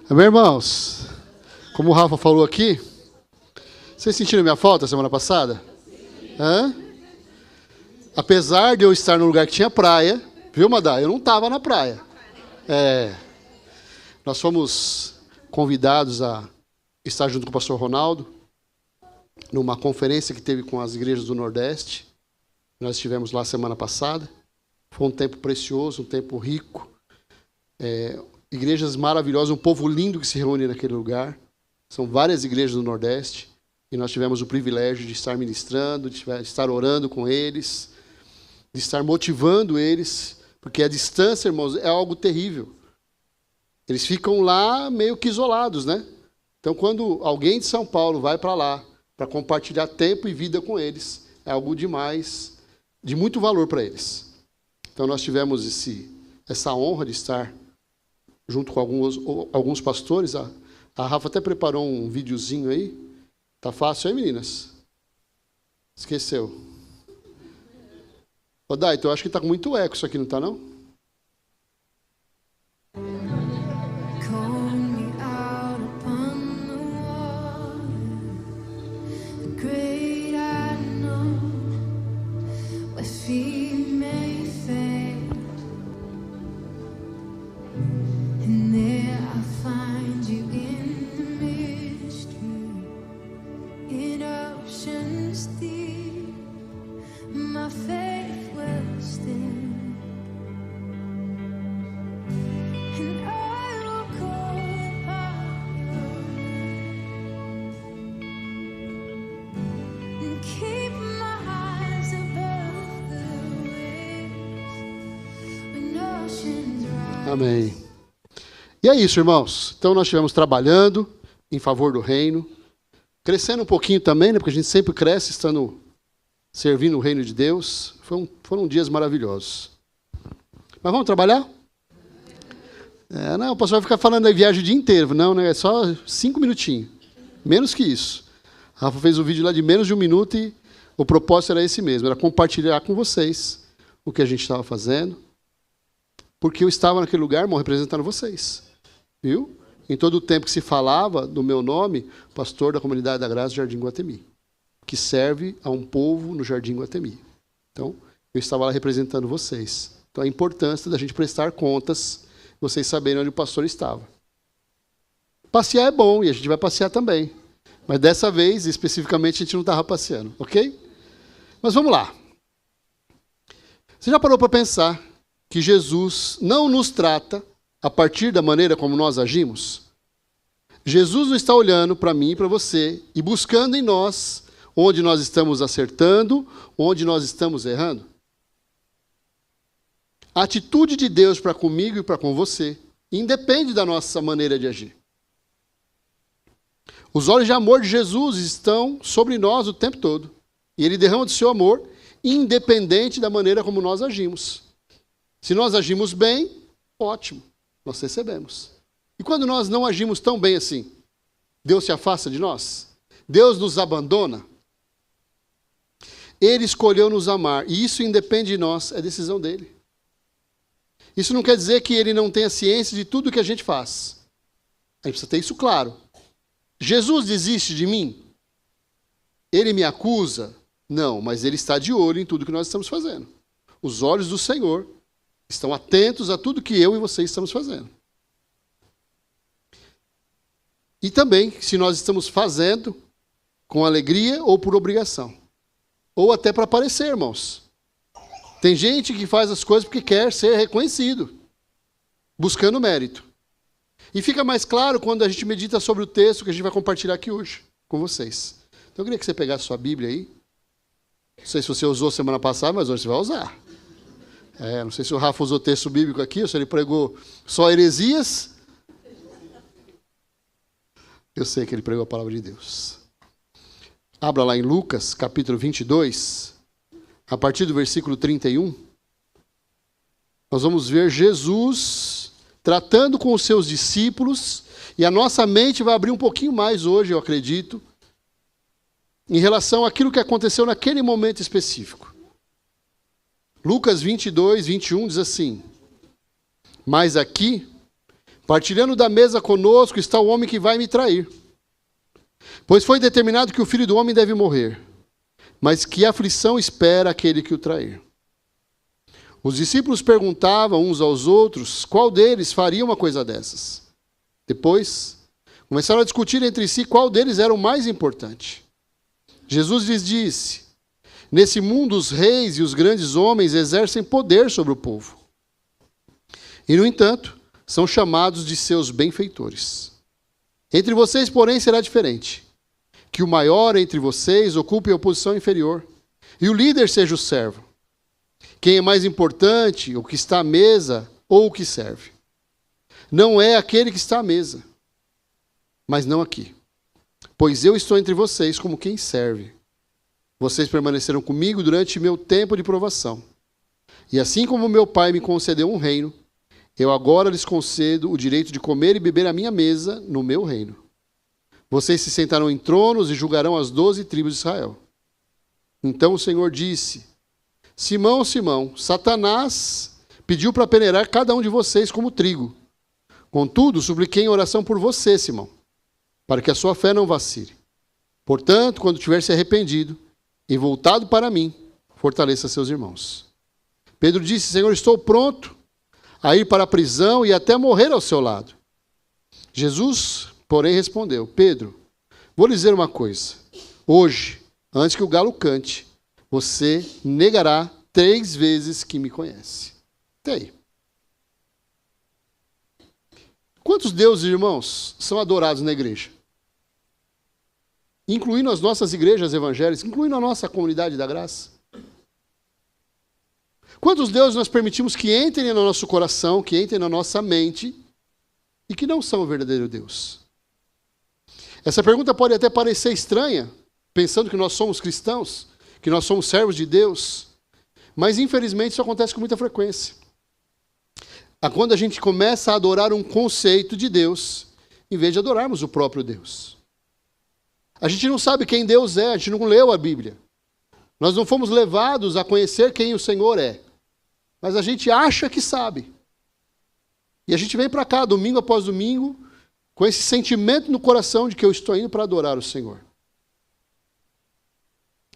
Amém, irmãos? Como o Rafa falou aqui, vocês sentiram minha falta semana passada? Hã? Apesar de eu estar num lugar que tinha praia, viu, Madá? Eu não estava na praia. Nós fomos convidados a estar junto com o pastor Ronaldo, numa conferência que teve com as igrejas do Nordeste. Nós estivemos lá semana passada. Foi um tempo precioso, um tempo rico. Igrejas maravilhosas, um povo lindo que se reúne naquele lugar. São várias igrejas do Nordeste. E nós tivemos o privilégio de estar ministrando, de estar orando com eles, de estar motivando eles, porque a distância, irmãos, é algo terrível. Eles ficam lá meio que isolados, né? Então, quando alguém de São Paulo vai para lá, para compartilhar tempo e vida com eles, é algo demais, de muito valor para eles. Então, nós tivemos essa honra de estar junto com alguns pastores. A Rafa até preparou um videozinho aí. Tá fácil aí, meninas? Esqueceu. Ô, Dai, eu acho que tá com muito eco isso aqui, não tá, não? Amém. E é isso, irmãos. Então nós estivemos trabalhando em favor do reino, crescendo um pouquinho também, né? Porque a gente sempre cresce servindo o reino de Deus. Foram dias maravilhosos. Mas vamos trabalhar? Não, o pastor vai ficar falando da viagem o dia inteiro. Não, né? É só 5 minutinhos. Menos que isso. A Rafa fez um vídeo lá de menos de 1 minuto e o propósito era esse mesmo, era compartilhar com vocês o que a gente estava fazendo. Porque eu estava naquele lugar, irmão, representando vocês. Viu? Em todo o tempo que se falava do meu nome, pastor da Comunidade da Graça do Jardim Guatemi, que serve a um povo no Jardim Guatemi. Então, eu estava lá representando vocês. Então, a importância da gente prestar contas, vocês saberem onde o pastor estava. Passear é bom, e a gente vai passear também. Mas dessa vez, especificamente, a gente não estava passeando, ok? Mas vamos lá. Você já parou para pensar que Jesus não nos trata a partir da maneira como nós agimos? Jesus não está olhando para mim e para você e buscando em nós onde nós estamos acertando, onde nós estamos errando. A atitude de Deus para comigo e para com você independe da nossa maneira de agir. Os olhos de amor de Jesus estão sobre nós o tempo todo. E Ele derrama do seu amor independente da maneira como nós agimos. Se nós agimos bem, ótimo, nós recebemos. E quando nós não agimos tão bem assim, Deus se afasta de nós? Deus nos abandona? Ele escolheu nos amar, e isso independe de nós, é decisão dele. Isso não quer dizer que ele não tenha ciência de tudo que a gente faz. A gente precisa ter isso claro. Jesus desiste de mim? Ele me acusa? Não, mas ele está de olho em tudo que nós estamos fazendo. Os olhos do Senhor estão atentos a tudo que eu e vocês estamos fazendo. E também, se nós estamos fazendo com alegria ou por obrigação. Ou até para aparecer, irmãos. Tem gente que faz as coisas porque quer ser reconhecido, buscando mérito. E fica mais claro quando a gente medita sobre o texto que a gente vai compartilhar aqui hoje com vocês. Então eu queria que você pegasse sua Bíblia aí. Não sei se você usou semana passada, mas hoje você vai usar. Não sei se o Rafa usou texto bíblico aqui, ou se ele pregou só heresias. Eu sei que ele pregou a palavra de Deus. Abra lá em Lucas, capítulo 22, a partir do versículo 31. Nós vamos ver Jesus tratando com os seus discípulos, e a nossa mente vai abrir um pouquinho mais hoje, eu acredito, em relação àquilo que aconteceu naquele momento específico. Lucas 22, 21 diz assim: Mas aqui, Partilhando da mesa conosco está o homem que vai me trair. Pois foi determinado que o Filho do Homem deve morrer, mas que aflição espera aquele que o trair. Os discípulos perguntavam uns aos outros qual deles faria uma coisa dessas. Depois, começaram a discutir entre si qual deles era o mais importante. Jesus lhes disse: nesse mundo os reis e os grandes homens exercem poder sobre o povo. E, no entanto, são chamados de seus benfeitores. Entre vocês, porém, será diferente. Que o maior entre vocês ocupe a posição inferior, e o líder seja o servo. Quem é mais importante, o que está à mesa ou o que serve? Não é aquele que está à mesa, mas não aqui. Pois eu estou entre vocês como quem serve. Vocês permaneceram comigo durante meu tempo de provação. E assim como meu Pai me concedeu um reino, eu agora lhes concedo o direito de comer e beber à minha mesa no meu reino. Vocês se sentarão em tronos e julgarão as 12 tribos de Israel. Então o Senhor disse: Simão, Simão, Satanás pediu para peneirar cada um de vocês como trigo. Contudo, supliquei em oração por você, Simão, para que a sua fé não vacile. Portanto, quando tiver se arrependido e voltado para mim, fortaleça seus irmãos. Pedro disse: Senhor, estou pronto a ir para a prisão e até morrer ao seu lado. Jesus, porém, respondeu: Pedro, vou lhe dizer uma coisa. Hoje, antes que o galo cante, você negará 3 vezes que me conhece. Até aí. Quantos deuses, irmãos, são adorados na igreja? Incluindo as nossas igrejas evangélicas, incluindo a nossa comunidade da graça. Quantos deuses nós permitimos que entrem no nosso coração, que entrem na nossa mente, e que não são o verdadeiro Deus? Essa pergunta pode até parecer estranha, pensando que nós somos cristãos, que nós somos servos de Deus, mas infelizmente isso acontece com muita frequência. Quando a gente começa a adorar um conceito de Deus, em vez de adorarmos o próprio Deus. A gente não sabe quem Deus é, a gente não leu a Bíblia. Nós não fomos levados a conhecer quem o Senhor é. Mas a gente acha que sabe. E a gente vem para cá, domingo após domingo, com esse sentimento no coração de que eu estou indo para adorar o Senhor.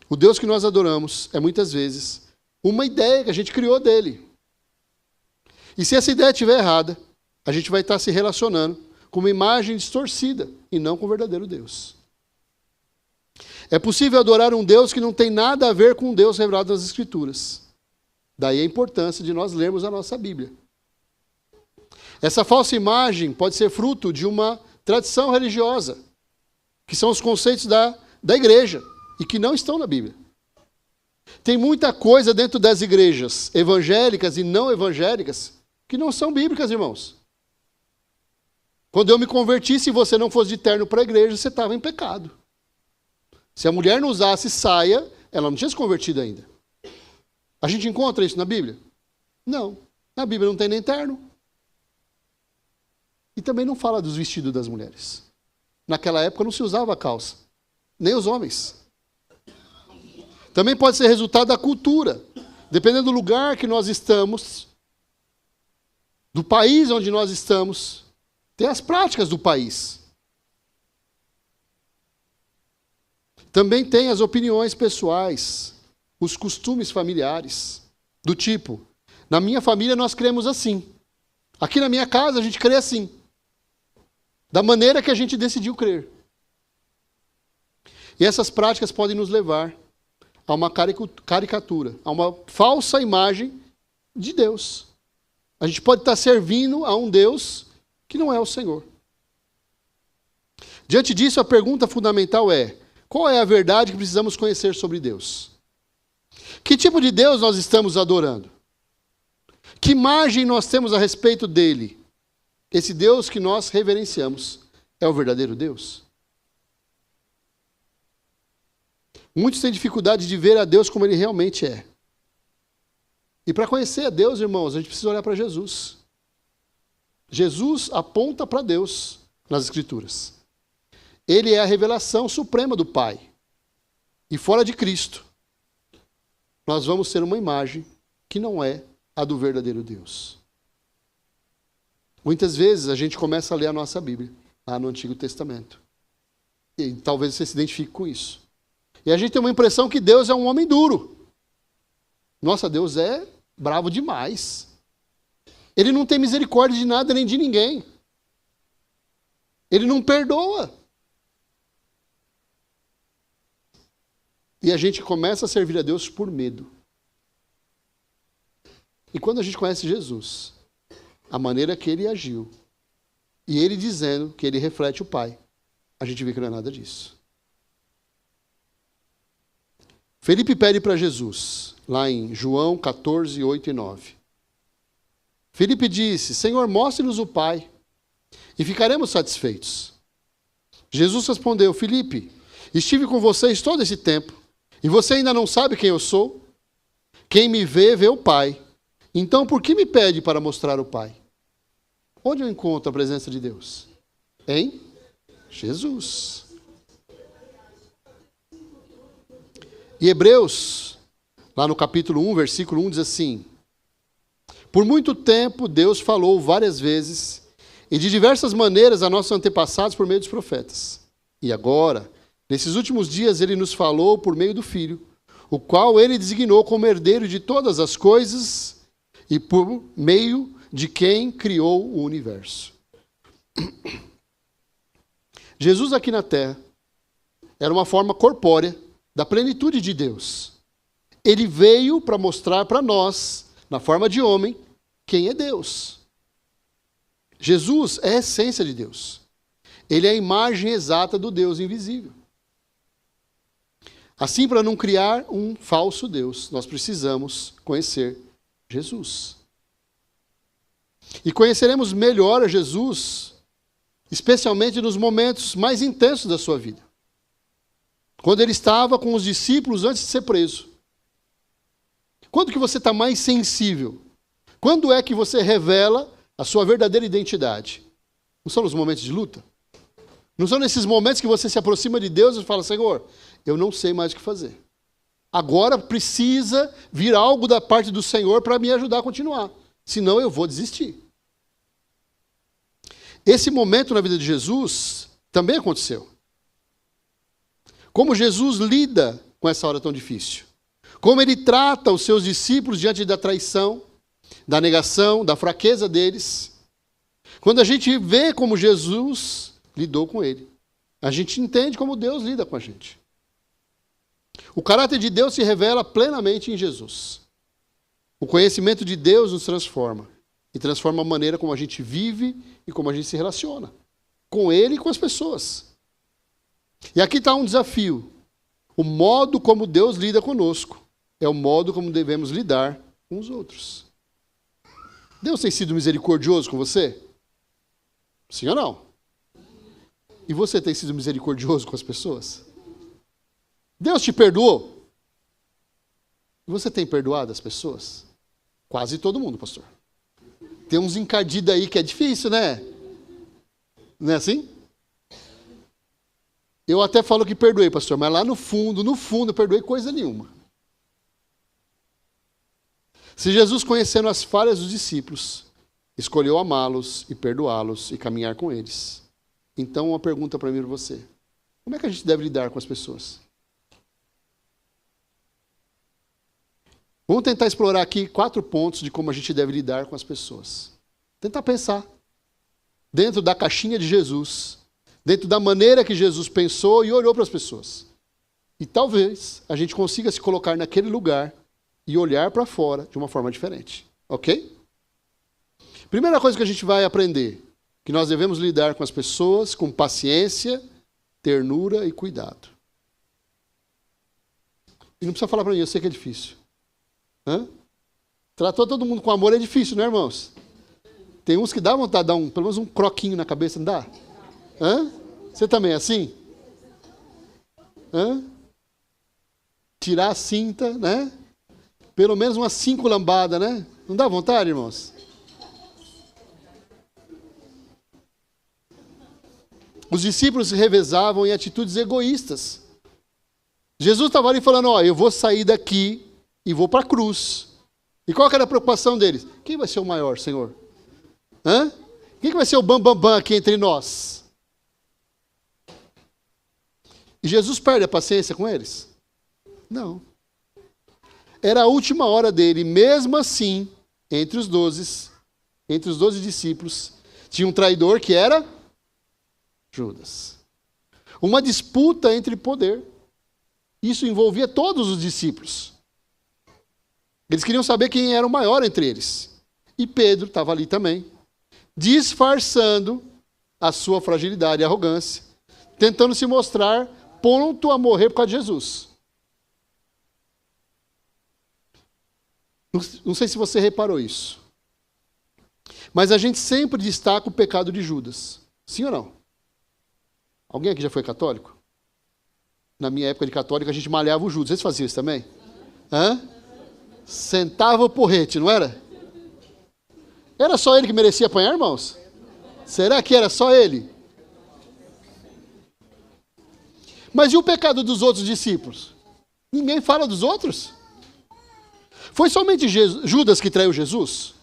O Deus que nós adoramos é muitas vezes uma ideia que a gente criou dele. E se essa ideia estiver errada, a gente vai estar se relacionando com uma imagem distorcida e não com o verdadeiro Deus. É possível adorar um Deus que não tem nada a ver com o Deus revelado nas Escrituras. Daí a importância de nós lermos a nossa Bíblia. Essa falsa imagem pode ser fruto de uma tradição religiosa, que são os conceitos da igreja, e que não estão na Bíblia. Tem muita coisa dentro das igrejas evangélicas e não evangélicas que não são bíblicas, irmãos. Quando eu me converti, se você não fosse de terno para a igreja, você estava em pecado. Se a mulher não usasse saia, ela não tinha se convertido ainda. A gente encontra isso na Bíblia? Não. Na Bíblia não tem nem terno. E também não fala dos vestidos das mulheres. Naquela época não se usava calça. Nem os homens. Também pode ser resultado da cultura. Dependendo do lugar que nós estamos, do país onde nós estamos, tem as práticas do país. Também tem as opiniões pessoais, os costumes familiares, do tipo, na minha família nós cremos assim. Aqui na minha casa a gente crê assim. Da maneira que a gente decidiu crer. E essas práticas podem nos levar a uma caricatura, a uma falsa imagem de Deus. A gente pode estar servindo a um Deus que não é o Senhor. Diante disso, a pergunta fundamental é: qual é a verdade que precisamos conhecer sobre Deus? Que tipo de Deus nós estamos adorando? Que imagem nós temos a respeito dele? Esse Deus que nós reverenciamos é o verdadeiro Deus? Muitos têm dificuldade de ver a Deus como ele realmente é. E para conhecer a Deus, irmãos, a gente precisa olhar para Jesus. Jesus aponta para Deus nas Escrituras. Ele é a revelação suprema do Pai. E fora de Cristo, nós vamos ter uma imagem que não é a do verdadeiro Deus. Muitas vezes a gente começa a ler a nossa Bíblia, lá no Antigo Testamento. E talvez você se identifique com isso. E a gente tem uma impressão que Deus é um homem duro. Nossa, Deus é bravo demais. Ele não tem misericórdia de nada nem de ninguém. Ele não perdoa. E a gente começa a servir a Deus por medo. E quando a gente conhece Jesus, a maneira que ele agiu, e ele dizendo que ele reflete o Pai, a gente vê que não é nada disso. Felipe pede para Jesus, lá em João 14, 8 e 9. Felipe disse: Senhor, mostre-nos o Pai, e ficaremos satisfeitos. Jesus respondeu: Felipe, estive com vocês todo esse tempo, e você ainda não sabe quem eu sou? Quem me vê, vê o Pai. Então, por que me pede para mostrar o Pai? Onde eu encontro a presença de Deus? Em Jesus. E Hebreus, lá no capítulo 1, versículo 1, diz assim: Por muito tempo Deus falou várias vezes e de diversas maneiras a nossos antepassados por meio dos profetas. E agora, nesses últimos dias, ele nos falou por meio do Filho, o qual ele designou como herdeiro de todas as coisas e por meio de quem criou o universo. Jesus aqui na terra era uma forma corpórea da plenitude de Deus. Ele veio para mostrar para nós, na forma de homem, quem é Deus. Jesus é a essência de Deus. Ele é a imagem exata do Deus invisível. Assim, para não criar um falso Deus, nós precisamos conhecer Jesus. E conheceremos melhor a Jesus, especialmente nos momentos mais intensos da sua vida. Quando ele estava com os discípulos antes de ser preso. Quando que você está mais sensível? Quando é que você revela a sua verdadeira identidade? Não são nos momentos de luta? Não são nesses momentos que você se aproxima de Deus e fala: Senhor, eu não sei mais o que fazer. Agora precisa vir algo da parte do Senhor para me ajudar a continuar. Senão eu vou desistir. Esse momento na vida de Jesus também aconteceu. Como Jesus lida com essa hora tão difícil. Como ele trata os seus discípulos diante da traição, da negação, da fraqueza deles. Quando a gente vê como Jesus lidou com ele, a gente entende como Deus lida com a gente. O caráter de Deus se revela plenamente em Jesus. O conhecimento de Deus nos transforma. E transforma a maneira como a gente vive e como a gente se relaciona. Com Ele e com as pessoas. E aqui está um desafio. O modo como Deus lida conosco é o modo como devemos lidar com os outros. Deus tem sido misericordioso com você? Sim ou não? E você tem sido misericordioso com as pessoas? Deus te perdoou? E você tem perdoado as pessoas? Quase todo mundo, pastor. Tem uns encardidos aí que é difícil, né? Não é assim? Eu até falo que perdoei, pastor, mas lá no fundo, eu perdoei coisa nenhuma. Se Jesus, conhecendo as falhas dos discípulos, escolheu amá-los e perdoá-los e caminhar com eles, então uma pergunta para mim e para você. Como é que a gente deve lidar com as pessoas? Vamos tentar explorar aqui 4 pontos de como a gente deve lidar com as pessoas. Tentar pensar. Dentro da caixinha de Jesus. Dentro da maneira que Jesus pensou e olhou para as pessoas. E talvez a gente consiga se colocar naquele lugar e olhar para fora de uma forma diferente. Ok? Primeira coisa que a gente vai aprender. Que nós devemos lidar com as pessoas com paciência, ternura e cuidado. E não precisa falar para mim, eu sei que é difícil. Tratou todo mundo com amor é difícil, né, irmãos? Tem uns que dá vontade de dar pelo menos um croquinho na cabeça, não dá? Você também é assim? Tirar a cinta, né? Pelo menos umas 5 lambadas, né? Não dá vontade, irmãos? Os discípulos se revezavam em atitudes egoístas. Jesus estava ali falando, eu vou sair daqui e vou para a cruz. E qual que era a preocupação deles? Quem vai ser o maior, Senhor? Quem que vai ser o bam aqui entre nós? E Jesus perde a paciência com eles? Não. Era a última hora dele. Mesmo assim, entre os 12 discípulos, tinha um traidor que era Judas. Uma disputa entre poder. Isso envolvia todos os discípulos. Eles queriam saber quem era o maior entre eles. E Pedro estava ali também, disfarçando a sua fragilidade e arrogância, tentando se mostrar pronto a morrer por causa de Jesus. Não sei se você reparou isso. Mas a gente sempre destaca o pecado de Judas. Sim ou não? Alguém aqui já foi católico? Na minha época de católico, a gente malhava o Judas. Vocês faziam isso também? Hã? Sentava o porrete, não era? Era só ele que merecia apanhar, irmãos? Será que era só ele? Mas e o pecado dos outros discípulos? Ninguém fala dos outros? Foi somente Judas que traiu Jesus?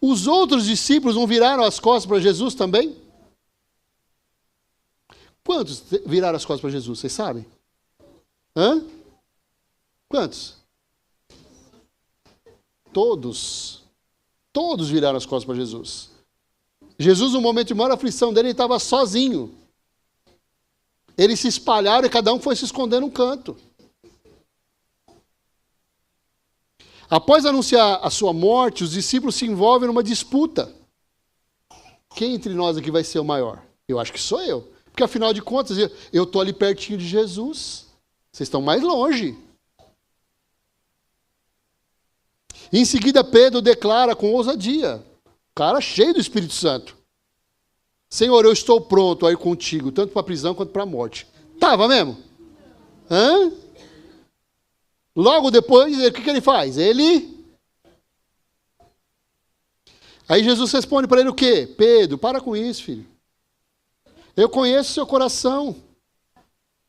Os outros discípulos não viraram as costas para Jesus também? Quantos viraram as costas para Jesus? Vocês sabem? Hã? Quantos? Todos. Todos viraram as costas para Jesus. Jesus, no momento de maior aflição dele, ele estava sozinho. Eles se espalharam e cada um foi se esconder num canto. Após anunciar a sua morte, os discípulos se envolvem numa disputa. Quem entre nós aqui vai ser o maior? Eu acho que sou eu. Porque afinal de contas, eu estou ali pertinho de Jesus. Vocês estão mais longe. Em seguida, Pedro declara com ousadia, cara cheio do Espírito Santo: Senhor, eu estou pronto a ir contigo, tanto para a prisão quanto para a morte. Estava mesmo? Hã? Logo depois, o que ele faz? Aí Jesus responde para ele o quê? Pedro, para com isso, filho. Eu conheço o seu coração.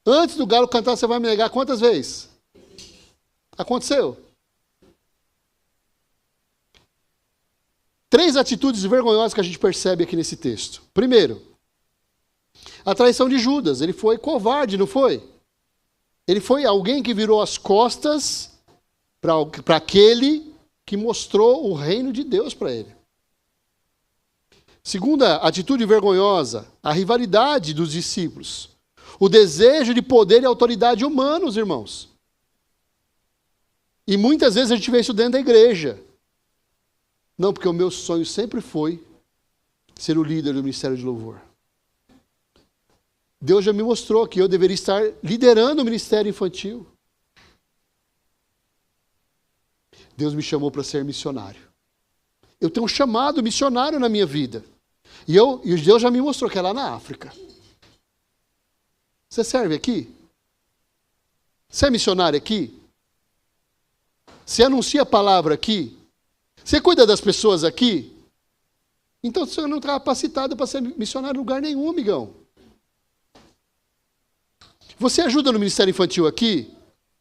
Antes do galo cantar, você vai me negar quantas vezes? Aconteceu. 3 atitudes vergonhosas que a gente percebe aqui nesse texto. Primeiro, a traição de Judas. Ele foi covarde, não foi? Ele foi alguém que virou as costas para aquele que mostrou o reino de Deus para ele. Segunda atitude vergonhosa, a rivalidade dos discípulos. O desejo de poder e autoridade humanos, irmãos. E muitas vezes a gente vê isso dentro da igreja. Não, porque o meu sonho sempre foi ser o líder do ministério de louvor. Deus já me mostrou que eu deveria estar liderando o ministério infantil. Deus me chamou para ser missionário. Eu tenho um chamado missionário na minha vida. E Deus já me mostrou que é lá na África. Você serve aqui? Você é missionário aqui? Você anuncia a palavra aqui? Você cuida das pessoas aqui? Então você não está capacitado para ser missionário em lugar nenhum, amigão. Você ajuda no ministério infantil aqui?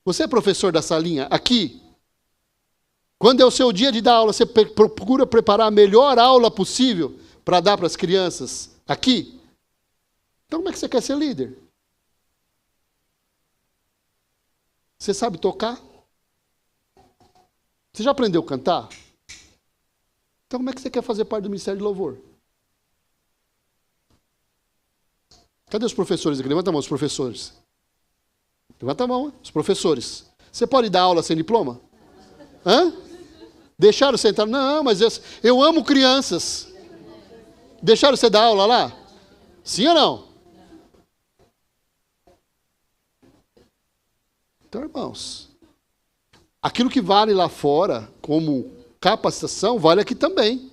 Você é professor da salinha aqui? Quando é o seu dia de dar aula, você procura preparar a melhor aula possível para dar para as crianças aqui? Então como é que você quer ser líder? Você sabe tocar? Você já aprendeu a cantar? Então como é que você quer fazer parte do ministério de louvor? Cadê os professores aqui? Levanta a mão, os professores. Levanta a mão, os professores. Você pode dar aula sem diploma? Hã? Deixaram você entrar? Não, mas eu amo crianças. Deixaram você dar aula lá? Sim ou não? Então, irmãos, aquilo que vale lá fora como capacitação, vale aqui também.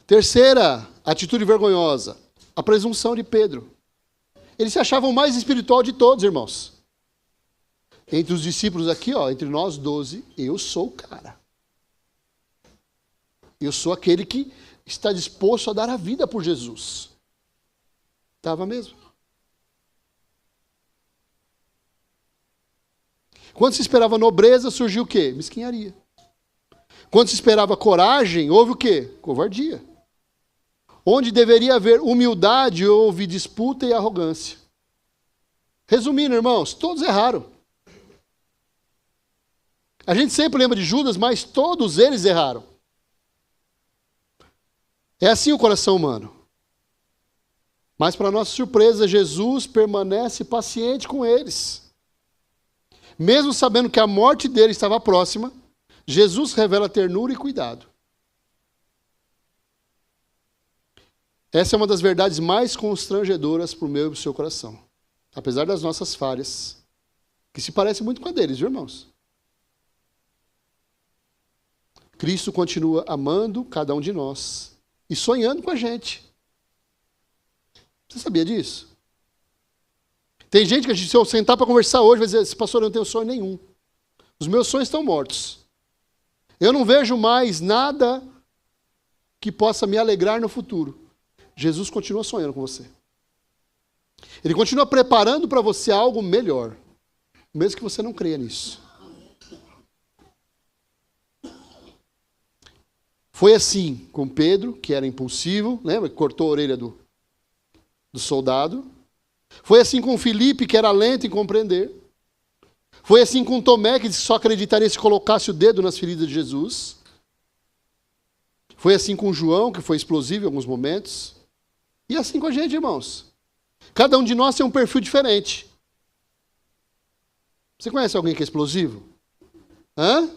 Terceira atitude vergonhosa, a presunção de Pedro. Eles se achavam mais espiritual de todos, irmãos. Entre os discípulos aqui, ó, entre nós 12, eu sou o cara. Eu sou aquele que está disposto a dar a vida por Jesus. Estava mesmo. Quando se esperava nobreza, surgiu o quê? Mesquinharia. Quando se esperava coragem, houve o quê? Covardia. Onde deveria haver humildade, houve disputa e arrogância. Resumindo, irmãos, todos erraram. A gente sempre lembra de Judas, mas todos eles erraram. É assim o coração humano. Mas, para nossa surpresa, Jesus permanece paciente com eles. Mesmo sabendo que a morte dele estava próxima, Jesus revela ternura e cuidado. Essa é uma das verdades mais constrangedoras para o meu e para o seu coração. Apesar das nossas falhas, que se parece muito com a deles, viu, irmãos? Cristo continua amando cada um de nós e sonhando com a gente. Você sabia disso? Tem gente que se eu sentar para conversar hoje vai dizer, pastor, eu não tenho sonho nenhum. Os meus sonhos estão mortos. Eu não vejo mais nada que possa me alegrar no futuro. Jesus continua sonhando com você. Ele continua preparando para você algo melhor, mesmo que você não creia nisso. Foi assim com Pedro, que era impulsivo, lembra que cortou a orelha do soldado. Foi assim com Filipe, que era lento em compreender. Foi assim com Tomé, que só acreditaria se colocasse o dedo nas feridas de Jesus. Foi assim com João, que foi explosivo em alguns momentos. E assim com a gente, irmãos. Cada um de nós tem um perfil diferente. Você conhece alguém que é explosivo? Hã?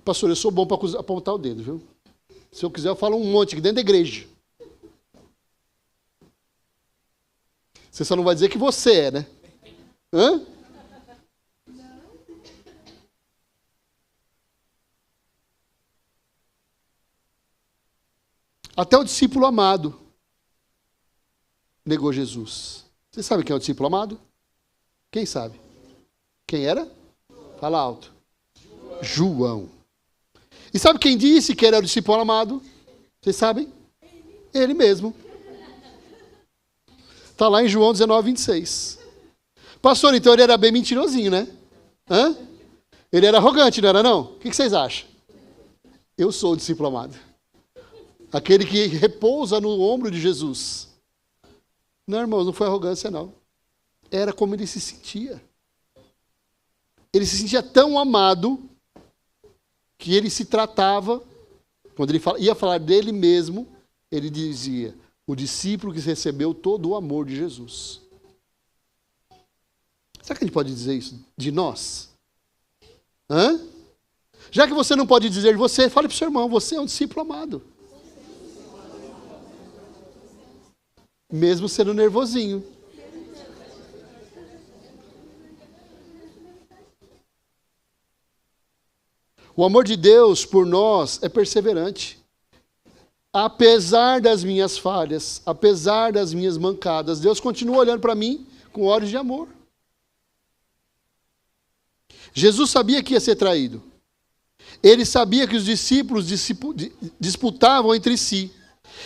Pastor, eu sou bom para apontar o dedo, viu? Se eu quiser, eu falo um monte aqui dentro da igreja. Você só não vai dizer que você é, né? Hã? Até o discípulo amado negou Jesus. Você sabe quem é o discípulo amado? Quem sabe? Quem era? Fala alto. João. E sabe quem disse que ele era o discípulo amado? Vocês sabem? Ele mesmo. Está lá em João 19, 26. Pastor, então ele era bem mentirosinho, né? Hã? Ele era arrogante, não era não? O que vocês acham? Eu sou o discípulo amado. Aquele que repousa no ombro de Jesus. Não, irmãos, não foi arrogância, não. Era como ele se sentia. Ele se sentia tão amado que ele se tratava, quando ele ia falar dele mesmo, ele dizia, o discípulo que recebeu todo o amor de Jesus. Será que a gente pode dizer isso de nós? Hã? Já que você não pode dizer de você, fale para o seu irmão, você é um discípulo amado. Mesmo sendo nervosinho. O amor de Deus por nós é perseverante. Apesar das minhas falhas, apesar das minhas mancadas, Deus continua olhando para mim com olhos de amor. Jesus sabia que ia ser traído. Ele sabia que os discípulos disputavam entre si.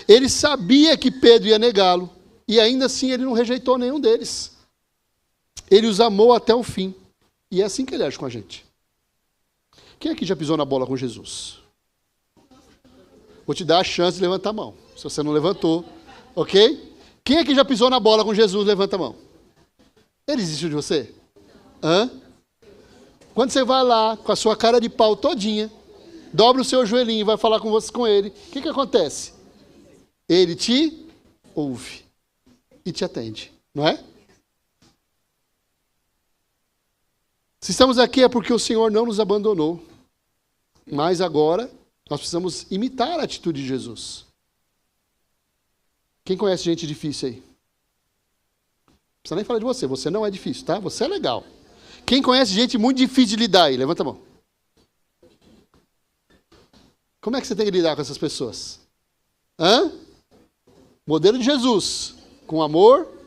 Ele sabia que Pedro ia negá-lo. E ainda assim ele não rejeitou nenhum deles. Ele os amou até o fim. E é assim que ele age com a gente. Quem aqui já pisou na bola com Jesus? Vou te dar a chance de levantar a mão. Se você não levantou, ok? Quem aqui já pisou na bola com Jesus, levanta a mão. Ele desistiu de você? Hã? Quando você vai lá, com a sua cara de pau todinha, dobra o seu joelhinho e vai falar com ele, o que acontece? Ele te ouve e te atende, não é? Se estamos aqui é porque o Senhor não nos abandonou. Mas agora nós precisamos imitar a atitude de Jesus. Quem conhece gente difícil aí? Não precisa nem falar de você. Você não é difícil, tá? Você é legal. Quem conhece gente muito difícil de lidar aí? Levanta a mão. Como é que você tem que lidar com essas pessoas? Hã? Modelo de Jesus. Com amor.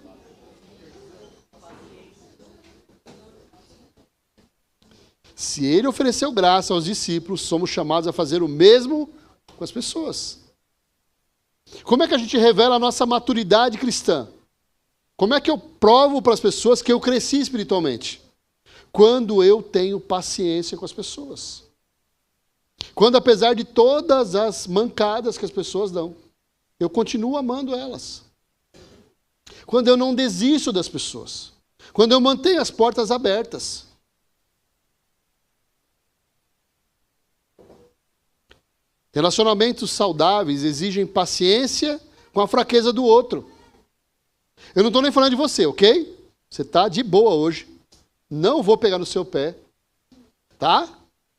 Se ele ofereceu graça aos discípulos, somos chamados a fazer o mesmo com as pessoas. Como é que a gente revela a nossa maturidade cristã? Como é que eu provo para as pessoas que eu cresci espiritualmente? Quando eu tenho paciência com as pessoas. Quando, apesar de todas as mancadas que as pessoas dão, eu continuo amando elas. Quando eu não desisto das pessoas. Quando eu mantenho as portas abertas. Relacionamentos saudáveis exigem paciência com a fraqueza do outro. Eu não estou nem falando de você, ok? Você está de boa hoje. Não vou pegar no seu pé. Tá?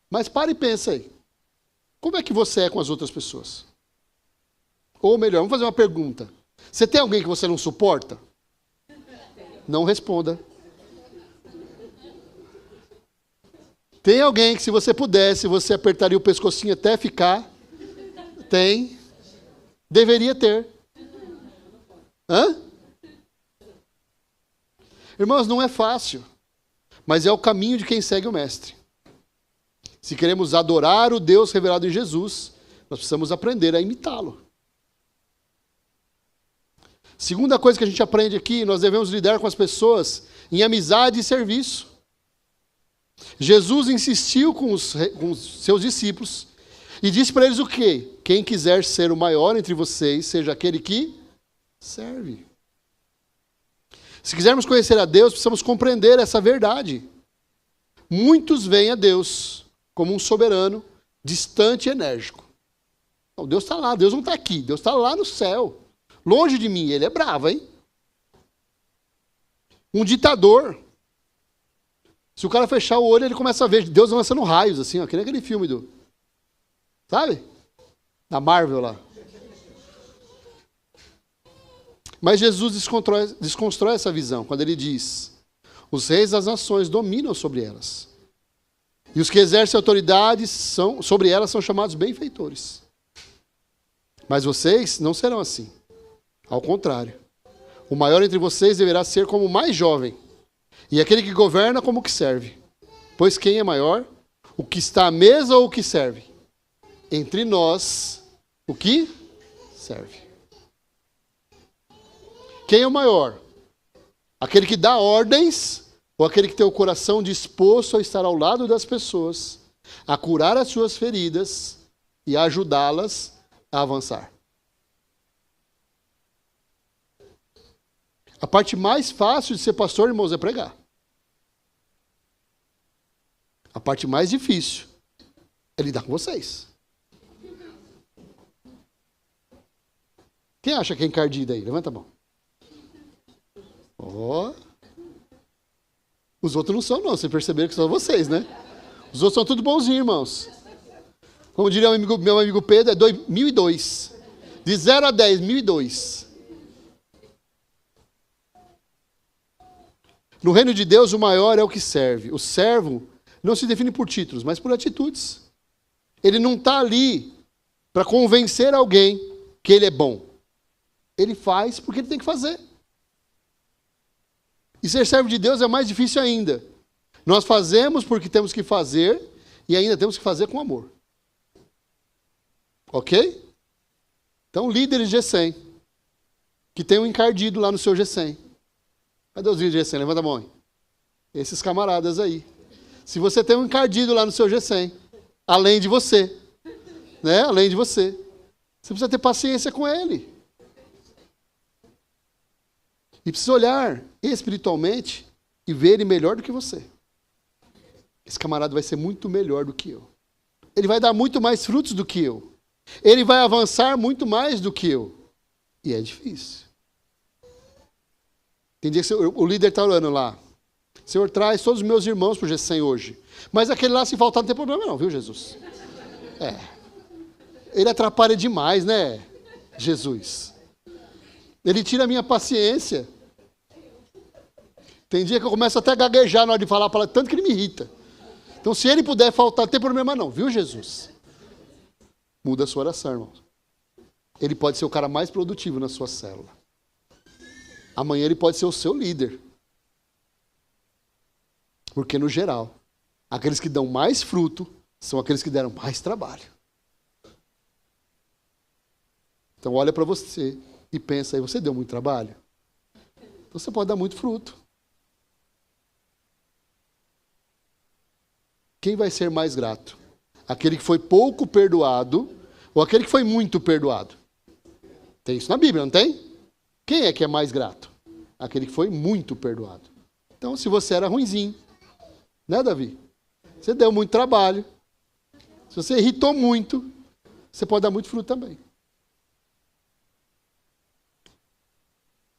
Mas para e pensa aí. Como é que você é com as outras pessoas? Ou melhor, vamos fazer uma pergunta. Você tem alguém que você não suporta? Não responda. Tem alguém que, se você pudesse, você apertaria o pescocinho até ficar? Tem. Deveria ter. Hã? Irmãos, não é fácil, mas é o caminho de quem segue o Mestre. Se queremos adorar o Deus revelado em Jesus, nós precisamos aprender a imitá-lo. Segunda coisa que a gente aprende aqui, nós devemos lidar com as pessoas em amizade e serviço. Jesus insistiu com os seus discípulos e disse para eles o quê? Quem quiser ser o maior entre vocês, seja aquele que serve. Se quisermos conhecer a Deus, precisamos compreender essa verdade. Muitos veem a Deus como um soberano, distante e enérgico. Não, Deus está lá, Deus não está aqui, Deus está lá no céu. Longe de mim, ele é bravo, hein? Um ditador. Se o cara fechar o olho, ele começa a ver Deus lançando raios, assim, ó, que nem aquele filme do... Sabe? Da Marvel lá. Mas Jesus desconstrói essa visão, quando ele diz: os reis das nações dominam sobre elas. E os que exercem autoridade sobre elas são chamados benfeitores. Mas vocês não serão assim. Ao contrário. O maior entre vocês deverá ser como o mais jovem, e aquele que governa como o que serve. Pois quem é maior? O que está à mesa ou o que serve? Entre nós, o que serve. Quem é o maior? Aquele que dá ordens ou aquele que tem o coração disposto a estar ao lado das pessoas, a curar as suas feridas e a ajudá-las a avançar? A parte mais fácil de ser pastor, irmãos, é pregar. A parte mais difícil é lidar com vocês. Quem acha que é encardido aí? Levanta a mão. Oh. Os outros não são, não. Vocês perceberam que são vocês, né? Os outros são tudo bonzinhos, irmãos. Como diria meu amigo Pedro, é 1002. De 0 a 10, 1002. No reino de Deus, o maior é o que serve. O servo não se define por títulos, mas por atitudes. Ele não está ali para convencer alguém que ele é bom. Ele faz porque ele tem que fazer. E ser servo de Deus é mais difícil ainda. Nós fazemos porque temos que fazer e ainda temos que fazer com amor. Ok? Então, líderes de G100, que tem um encardido lá no seu G100. Cadê os líderes de G100? Levanta a mão aí. Esses camaradas aí. Se você tem um encardido lá no seu G100, além de você, né? Além de você, você precisa ter paciência com ele. E precisa olhar espiritualmente e ver ele melhor do que você. Esse camarada vai ser muito melhor do que eu. Ele vai dar muito mais frutos do que eu. Ele vai avançar muito mais do que eu. E é difícil. Tem dia que o líder está orando lá. Senhor, traz todos os meus irmãos para o G100 hoje. Mas aquele lá, se faltar, não tem problema não, viu, Jesus? Ele atrapalha demais, né, Jesus? Ele tira a minha paciência. Tem dia que eu começo até a gaguejar na hora de falar, tanto que ele me irrita. Então, se ele puder faltar, não tem problema não, viu, Jesus? Muda a sua oração, irmão. Ele pode ser o cara mais produtivo na sua célula. Amanhã ele pode ser o seu líder. Porque, no geral, aqueles que dão mais fruto são aqueles que deram mais trabalho. Então, olha para você e pensa aí, você deu muito trabalho? Então, você pode dar muito fruto. Quem vai ser mais grato? Aquele que foi pouco perdoado ou aquele que foi muito perdoado? Tem isso na Bíblia, não tem? Quem é que é mais grato? Aquele que foi muito perdoado. Então, se você era ruinzinho, né, Davi? Você deu muito trabalho. Se você irritou muito, você pode dar muito fruto também.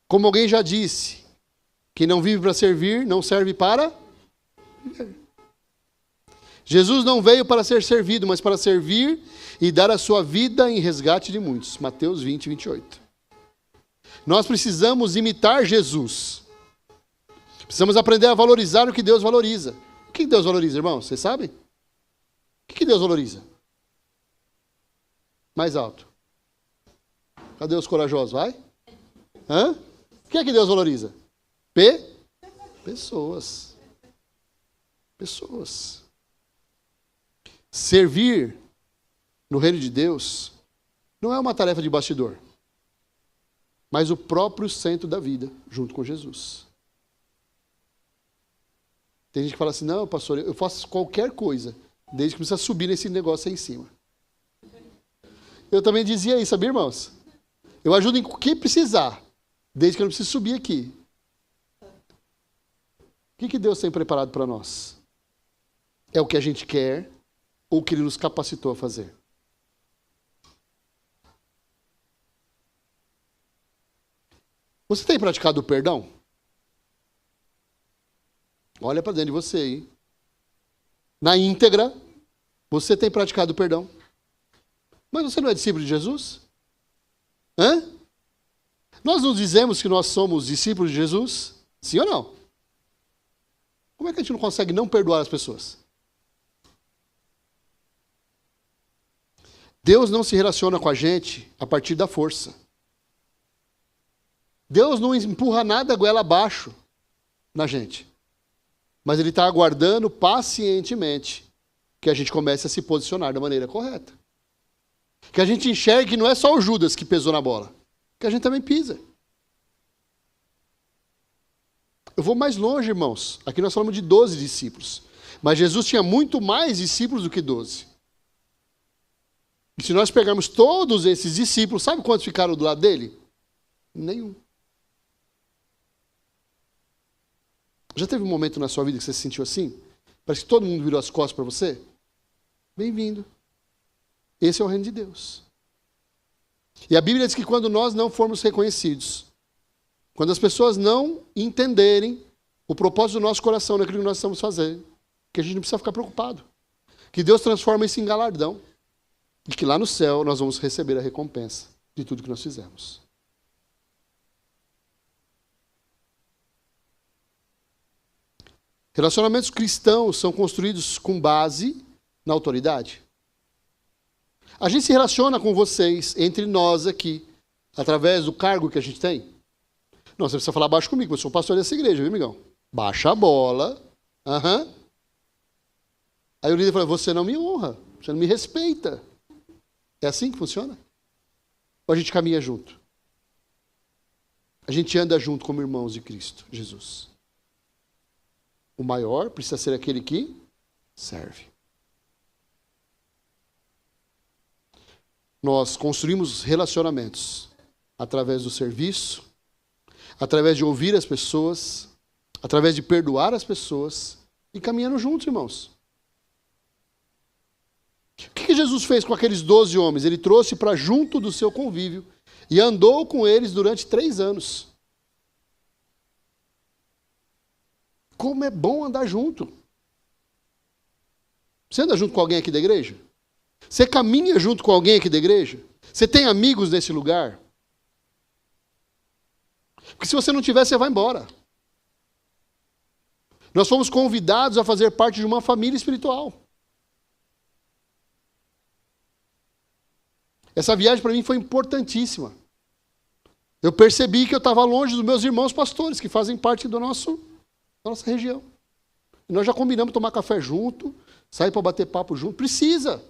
Como alguém já disse, quem não vive para servir, não serve para viver. Jesus não veio para ser servido, mas para servir e dar a sua vida em resgate de muitos. Mateus 20, 28. Nós precisamos imitar Jesus. Precisamos aprender a valorizar o que Deus valoriza. O que Deus valoriza, irmãos? Vocês sabem? O que Deus valoriza? Mais alto. Cadê os corajosos? Vai? Hã? O que é que Deus valoriza? Pessoas. Pessoas. Servir no reino de Deus não é uma tarefa de bastidor, mas o próprio centro da vida, junto com Jesus. Tem gente que fala assim, não, pastor, eu faço qualquer coisa, desde que precisa subir nesse negócio aí em cima. Eu também dizia isso, sabia, irmãos? Eu ajudo em o que precisar, desde que eu não preciso subir aqui. O que Deus tem preparado para nós? É o que a gente quer ou o que Ele nos capacitou a fazer? Você tem praticado o perdão? Olha para dentro de você aí. Na íntegra, você tem praticado o perdão. Mas você não é discípulo de Jesus? Hã? Nós nos dizemos que nós somos discípulos de Jesus? Sim ou não? Como é que a gente não consegue não perdoar as pessoas? Deus não se relaciona com a gente a partir da força. Deus não empurra nada goela abaixo na gente. Mas Ele está aguardando pacientemente que a gente comece a se posicionar da maneira correta. Que a gente enxergue que não é só o Judas que pesou na bola. Que a gente também pisa. Eu vou mais longe, irmãos. Aqui nós falamos de 12 discípulos. Mas Jesus tinha muito mais discípulos do que 12. E se nós pegarmos todos esses discípulos, sabe quantos ficaram do lado dele? Nenhum. Já teve um momento na sua vida que você se sentiu assim? Parece que todo mundo virou as costas para você? Bem-vindo. Esse é o reino de Deus. E a Bíblia diz que quando nós não formos reconhecidos, quando as pessoas não entenderem o propósito do nosso coração naquilo que nós estamos fazendo, que a gente não precisa ficar preocupado. Que Deus transforma isso em galardão. E que lá no céu nós vamos receber a recompensa de tudo que nós fizemos. Relacionamentos cristãos são construídos com base na autoridade. A gente se relaciona com vocês, entre nós aqui, através do cargo que a gente tem. Não, você precisa falar baixo comigo, eu sou pastor dessa igreja, viu, amigão? Baixa a bola. Aham. Aí o líder fala, você não me honra, você não me respeita. É assim que funciona? Ou a gente caminha junto? A gente anda junto como irmãos de Cristo, Jesus. O maior precisa ser aquele que serve. Nós construímos relacionamentos através do serviço, através de ouvir as pessoas, através de perdoar as pessoas e caminhando juntos, irmãos. O que Jesus fez com aqueles 12 homens? Ele trouxe para junto do seu convívio e andou com eles durante 3 anos. Como é bom andar junto. Você anda junto com alguém aqui da igreja? Você caminha junto com alguém aqui da igreja? Você tem amigos nesse lugar? Porque se você não tiver, você vai embora. Nós fomos convidados a fazer parte de uma família espiritual. Essa viagem para mim foi importantíssima. Eu percebi que eu estava longe dos meus irmãos pastores, que fazem parte da nossa região. E nós já combinamos tomar café junto, sair para bater papo junto. Precisa.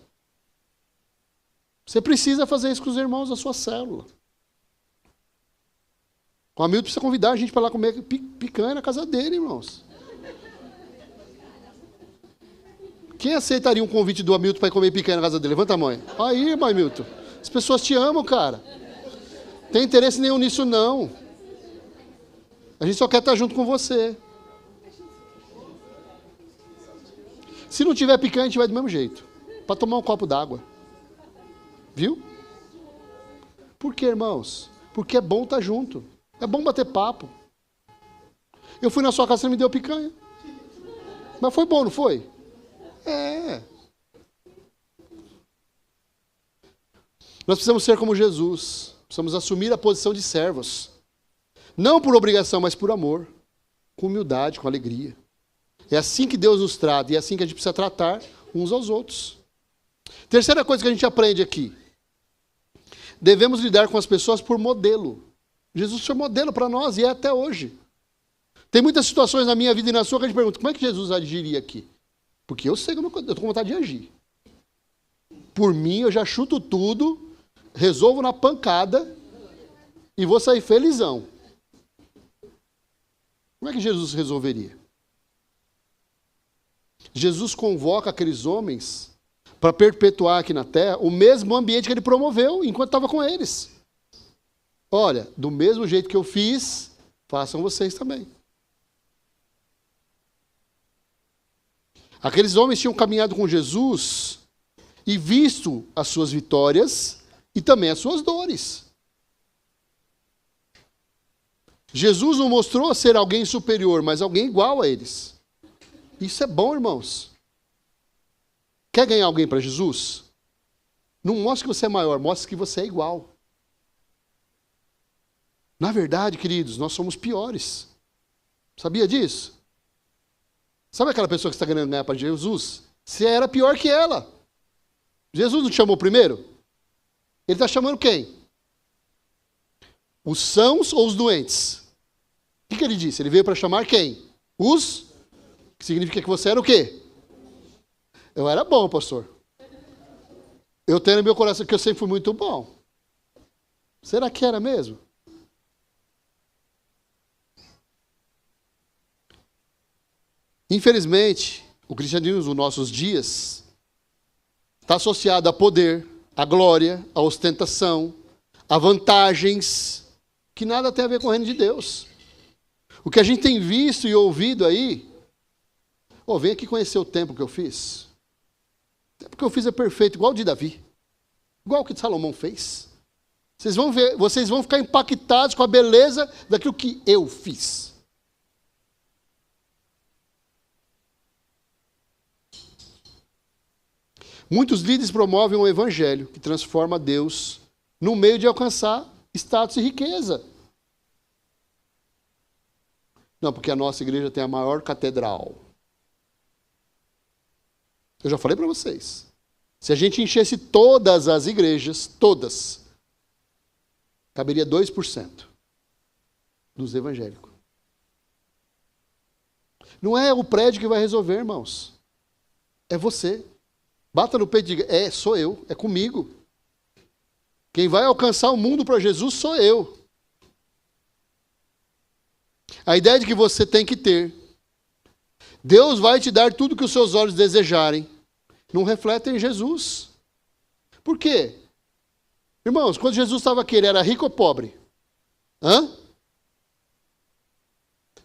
Você precisa fazer isso com os irmãos da sua célula. O amigo precisa convidar a gente para lá comer picanha na casa dele, irmãos. Quem aceitaria um convite do Hamilton para ir comer picanha na casa dele? Levanta a mão. Aí, irmão Hamilton. As pessoas te amam, cara. Tem interesse nenhum nisso, não. A gente só quer estar junto com você. Se não tiver picanha, a gente vai do mesmo jeito. Para tomar um copo d'água. Viu? Por quê, irmãos? Porque é bom estar junto. É bom bater papo. Eu fui na sua casa e você me deu picanha. Mas foi bom, não foi? É. Nós precisamos ser como Jesus. Precisamos assumir a posição de servos. Não por obrigação, mas por amor. Com humildade, com alegria. É assim que Deus nos trata. E é assim que a gente precisa tratar uns aos outros. Terceira coisa que a gente aprende aqui. Devemos lidar com as pessoas por modelo. Jesus foi modelo para nós e é até hoje. Tem muitas situações na minha vida e na sua que a gente pergunta, como é que Jesus agiria aqui? Porque eu sei como eu estou com vontade de agir. Por mim, eu já chuto tudo, resolvo na pancada e vou sair felizão. Como é que Jesus resolveria? Jesus convoca aqueles homens para perpetuar aqui na terra o mesmo ambiente que ele promoveu enquanto estava com eles. Olha, do mesmo jeito que eu fiz, façam vocês também. Aqueles homens tinham caminhado com Jesus e visto as suas vitórias e também as suas dores. Jesus não mostrou ser alguém superior, mas alguém igual a eles. Isso é bom, irmãos. Quer ganhar alguém para Jesus? Não mostre que você é maior, mostre que você é igual. Na verdade, queridos, nós somos piores. Sabia disso? Sabe aquela pessoa que está querendo ganhar para Jesus? Você era pior que ela. Jesus não te chamou primeiro? Ele está chamando quem? Os sãos ou os doentes? O que ele disse? Ele veio para chamar quem? Os? Que significa que você era o quê? Eu era bom, pastor. Eu tenho no meu coração que eu sempre fui muito bom. Será que era mesmo? Infelizmente, o cristianismo nos nossos dias está associado a poder, a glória, a ostentação, a vantagens, que nada tem a ver com o reino de Deus. O que a gente tem visto e ouvido aí, vem aqui conhecer o templo que eu fiz. O templo que eu fiz é perfeito, igual o de Davi, igual o que Salomão fez. Vocês vão ver, vocês vão ficar impactados com a beleza daquilo que eu fiz. Muitos líderes promovem um evangelho que transforma Deus no meio de alcançar status e riqueza. Não, porque a nossa igreja tem a maior catedral. Eu já falei para vocês. Se a gente enchesse todas as igrejas, todas, caberia 2% dos evangélicos. Não é o prédio que vai resolver, irmãos. É você. Bata no peito e diga, sou eu, é comigo. Quem vai alcançar o mundo para Jesus sou eu. A ideia de que você tem que ter. Deus vai te dar tudo que os seus olhos desejarem. Não refletem Jesus. Por quê? Irmãos, quando Jesus estava aqui, ele era rico ou pobre?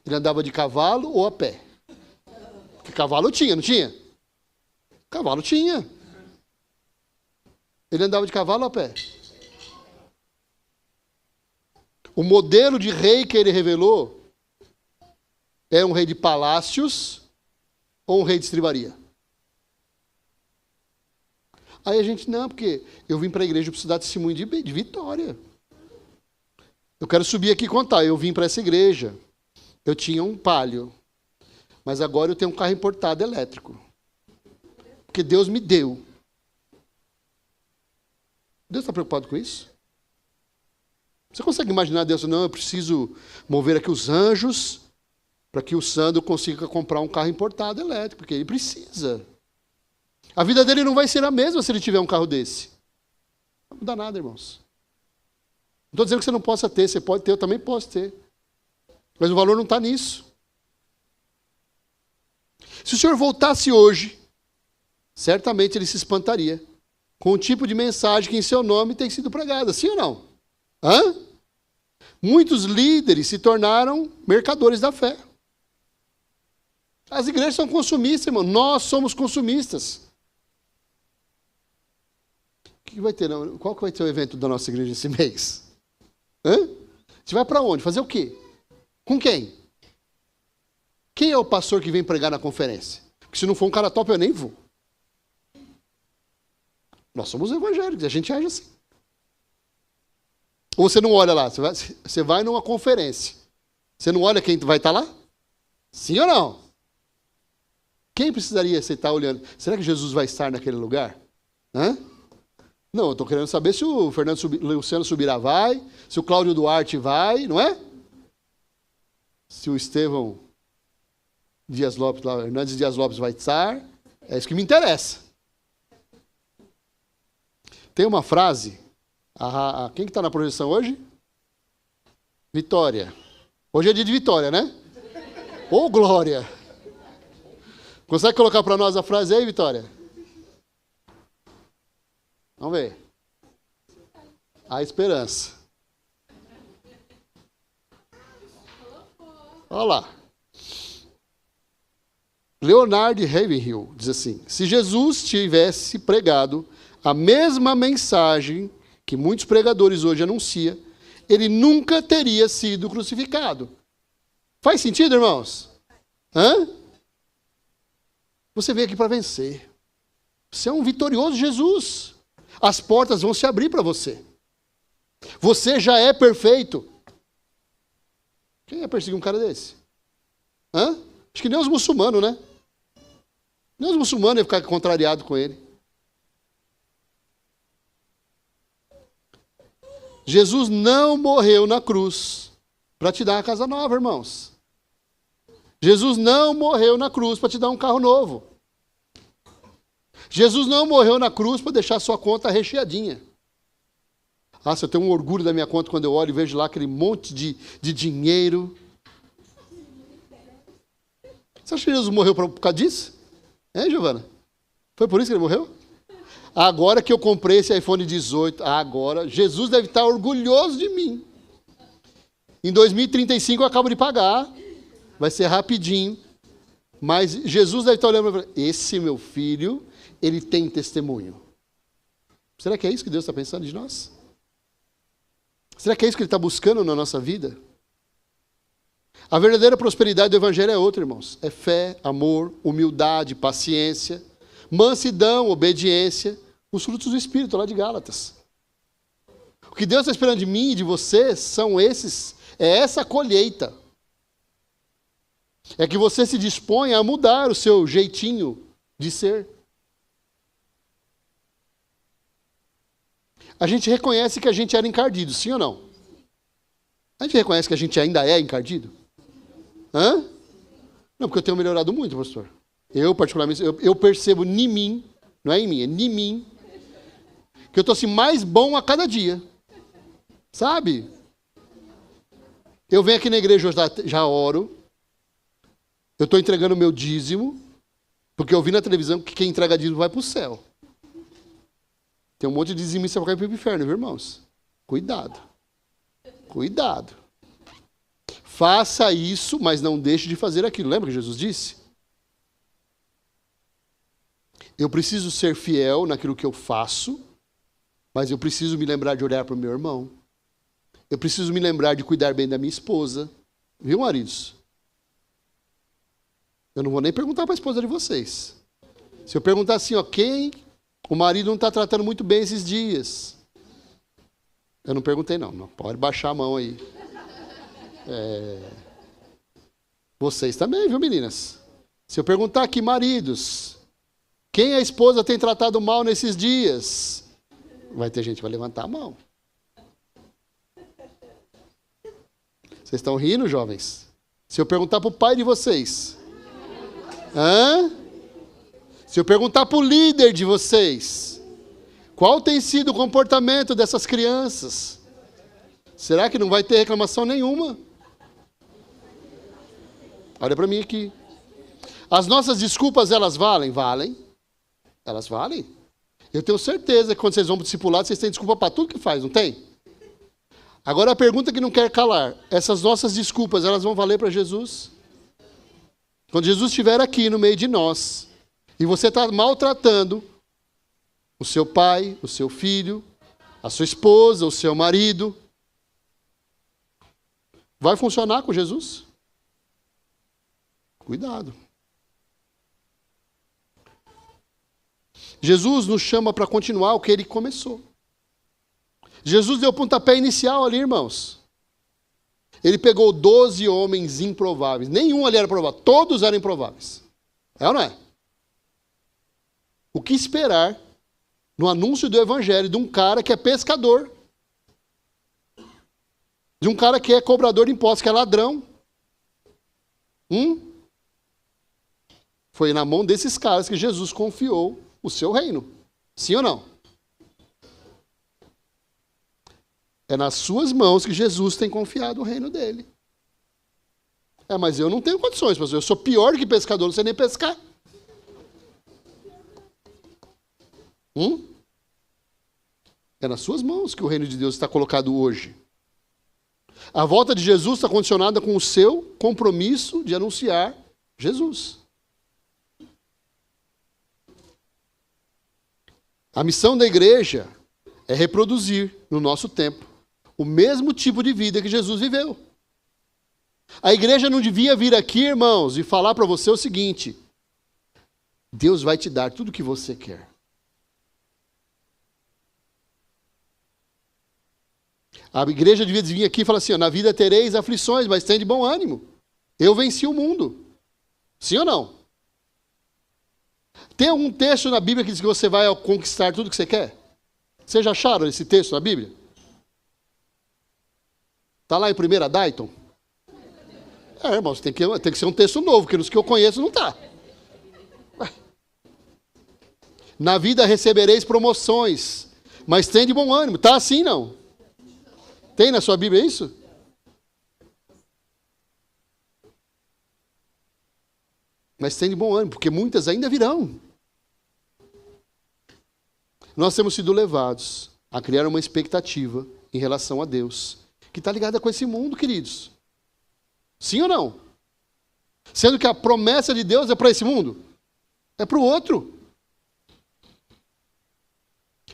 Ele andava de cavalo ou a pé? Porque cavalo tinha, não tinha? Cavalo tinha. Ele andava de cavalo ou a pé? O modelo de rei que ele revelou é um rei de palácios ou um rei de estribaria? Aí a gente, não, porque eu vim para a igreja, eu preciso dar testemunho de vitória. Eu quero subir aqui e contar, eu vim para essa igreja, eu tinha um Palio, mas agora eu tenho um carro importado elétrico. Porque Deus me deu. Deus está preocupado com isso? Você consegue imaginar Deus? Não, eu preciso mover aqui os anjos para que o Sandro consiga comprar um carro importado elétrico, porque ele precisa. A vida dele não vai ser a mesma se ele tiver um carro desse. Não dá nada, irmãos. Não estou dizendo que você não possa ter, você pode ter, eu também posso ter. Mas o valor não está nisso. Se o Senhor voltasse hoje certamente ele se espantaria com o tipo de mensagem que em seu nome tem sido pregada. Sim ou não? Hã? Muitos líderes se tornaram mercadores da fé. As igrejas são consumistas, irmão. Nós somos consumistas. O que vai ter? Qual que vai ter o evento da nossa igreja esse mês? Hã? A gente vai para onde? Fazer o quê? Com quem? Quem é o pastor que vem pregar na conferência? Porque se não for um cara top, eu nem vou. Nós somos evangélicos, a gente age assim. Ou você não olha lá, você vai numa conferência. Você não olha quem vai estar lá? Sim ou não? Quem precisaria você estar olhando? Será que Jesus vai estar naquele lugar? Hã? Não, eu estou querendo saber se o Luciano Subirá vai, se o Cláudio Duarte vai, não é? Se o Estevão Dias Lopes, Hernandes Dias Lopes vai estar. É isso que me interessa. Tem uma frase, quem que está na projeção hoje? Vitória. Hoje é dia de vitória, né? Ô, glória! Consegue colocar para nós a frase aí, Vitória? Vamos ver. A esperança. Olha lá. Leonard Ravenhill diz assim: se Jesus tivesse pregado a mesma mensagem que muitos pregadores hoje anunciam, ele nunca teria sido crucificado. Faz sentido, irmãos? Hã? Você veio aqui para vencer. Você é um vitorioso Jesus. As portas vão se abrir para você. Você já é perfeito. Quem ia perseguir um cara desse? Hã? Acho que nem os muçulmanos, né? Nem os muçulmanos iam ficar contrariados com ele. Jesus não morreu na cruz para te dar uma casa nova, irmãos. Jesus não morreu na cruz para te dar um carro novo. Jesus não morreu na cruz para deixar sua conta recheadinha. Ah, se eu tenho um orgulho da minha conta quando eu olho e vejo lá aquele monte de dinheiro. Você acha que Jesus morreu por causa disso? Hein, Giovana? Foi por isso que ele morreu? Agora que eu comprei esse iPhone 18, agora Jesus deve estar orgulhoso de mim. Em 2035 eu acabo de pagar. Vai ser rapidinho. Mas Jesus deve estar olhando para mim. Esse meu filho, ele tem testemunho. Será que é isso que Deus está pensando de nós? Será que é isso que ele está buscando na nossa vida? A verdadeira prosperidade do Evangelho é outra, irmãos. É fé, amor, humildade, paciência, mansidão, obediência, os frutos do Espírito, lá de Gálatas. O que Deus está esperando de mim e de você são esses, é essa colheita. É que você se disponha a mudar o seu jeitinho de ser. A gente reconhece que a gente era encardido, sim ou não? A gente reconhece que a gente ainda é encardido? Hã? Não, porque eu tenho melhorado muito, pastor. Eu, particularmente, eu percebo em mim, não é em mim, é em mim, que eu estou assim, mais bom a cada dia. Sabe? Eu venho aqui na igreja hoje, já oro. Eu estou entregando o meu dízimo, porque eu vi na televisão que quem entrega dízimo vai para o céu. Tem um monte de dizimista para cair para o inferno, viu, irmãos? Cuidado. Cuidado. Faça isso, mas não deixe de fazer aquilo. Lembra que Jesus disse? Eu preciso ser fiel naquilo que eu faço, mas eu preciso me lembrar de olhar para o meu irmão. Eu preciso me lembrar de cuidar bem da minha esposa. Viu, maridos? Eu não vou nem perguntar para a esposa de vocês. Se eu perguntar assim, ó, quem o marido não está tratando muito bem esses dias? Eu não perguntei, não. Não pode baixar a mão aí. Vocês também, viu, meninas? Se eu perguntar aqui, maridos, quem a esposa tem tratado mal nesses dias? Vai ter gente que vai levantar a mão. Vocês estão rindo, jovens? Se eu perguntar para o pai de vocês... Hã? Se eu perguntar para o líder de vocês, qual tem sido o comportamento dessas crianças? Será que não vai ter reclamação nenhuma? Olha para mim aqui. As nossas desculpas, elas valem? Valem. Elas valem. Eu tenho certeza que quando vocês vão para o discipulado, vocês têm desculpa para tudo que faz, não tem? Agora a pergunta que não quer calar. Essas nossas desculpas, elas vão valer para Jesus? Quando Jesus estiver aqui no meio de nós, e você está maltratando o seu pai, o seu filho, a sua esposa, o seu marido, vai funcionar com Jesus? Cuidado. Jesus nos chama para continuar o que ele começou. Jesus deu o pontapé inicial ali, irmãos. Ele pegou 12 homens improváveis. Nenhum ali era provável. Todos eram improváveis. É ou não é? O que esperar no anúncio do evangelho de um cara que é pescador? De um cara que é cobrador de impostos, que é ladrão? Foi na mão desses caras que Jesus confiou o seu reino. Sim ou não? É nas suas mãos que Jesus tem confiado o reino dele. Mas eu não tenho condições, pastor. Eu sou pior do que pescador, não sei nem pescar. É nas suas mãos que o reino de Deus está colocado hoje. A volta de Jesus está condicionada com o seu compromisso de anunciar Jesus. A missão da igreja é reproduzir no nosso tempo o mesmo tipo de vida que Jesus viveu. A igreja não devia vir aqui, irmãos, e falar para você o seguinte: Deus vai te dar tudo o que você quer. A igreja devia vir aqui e falar assim: na vida tereis aflições, mas tem de bom ânimo. Eu venci o mundo. Sim ou não? Tem algum texto na Bíblia que diz que você vai conquistar tudo que você quer? Vocês já acharam esse texto na Bíblia? Está lá em 1 Dayton? Irmãos, tem que ser um texto novo, porque nos que eu conheço não está. Na vida recebereis promoções, mas tem de bom ânimo. Está assim, não? Tem na sua Bíblia isso? Mas tem de bom ânimo, porque muitas ainda virão. Nós temos sido levados a criar uma expectativa em relação a Deus, que está ligada com esse mundo, queridos. Sim ou não? Sendo que a promessa de Deus é para esse mundo? É para o outro.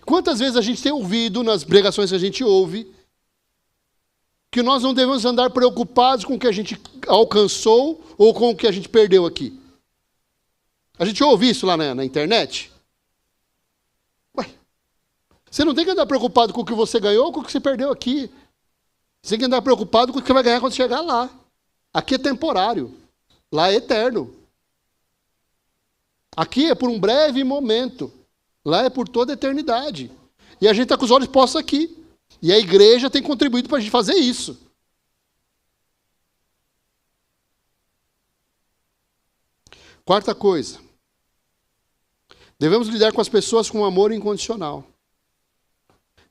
Quantas vezes a gente tem ouvido nas pregações que a gente ouve que nós não devemos andar preocupados com o que a gente alcançou ou com o que a gente perdeu aqui? A gente ouve isso lá na internet? Você não tem que andar preocupado com o que você ganhou ou com o que você perdeu aqui. Você tem que andar preocupado com o que você vai ganhar quando chegar lá. Aqui é temporário. Lá é eterno. Aqui é por um breve momento. Lá é por toda a eternidade. E a gente está com os olhos postos aqui. E a igreja tem contribuído para a gente fazer isso. Quarta coisa. Devemos lidar com as pessoas com amor incondicional.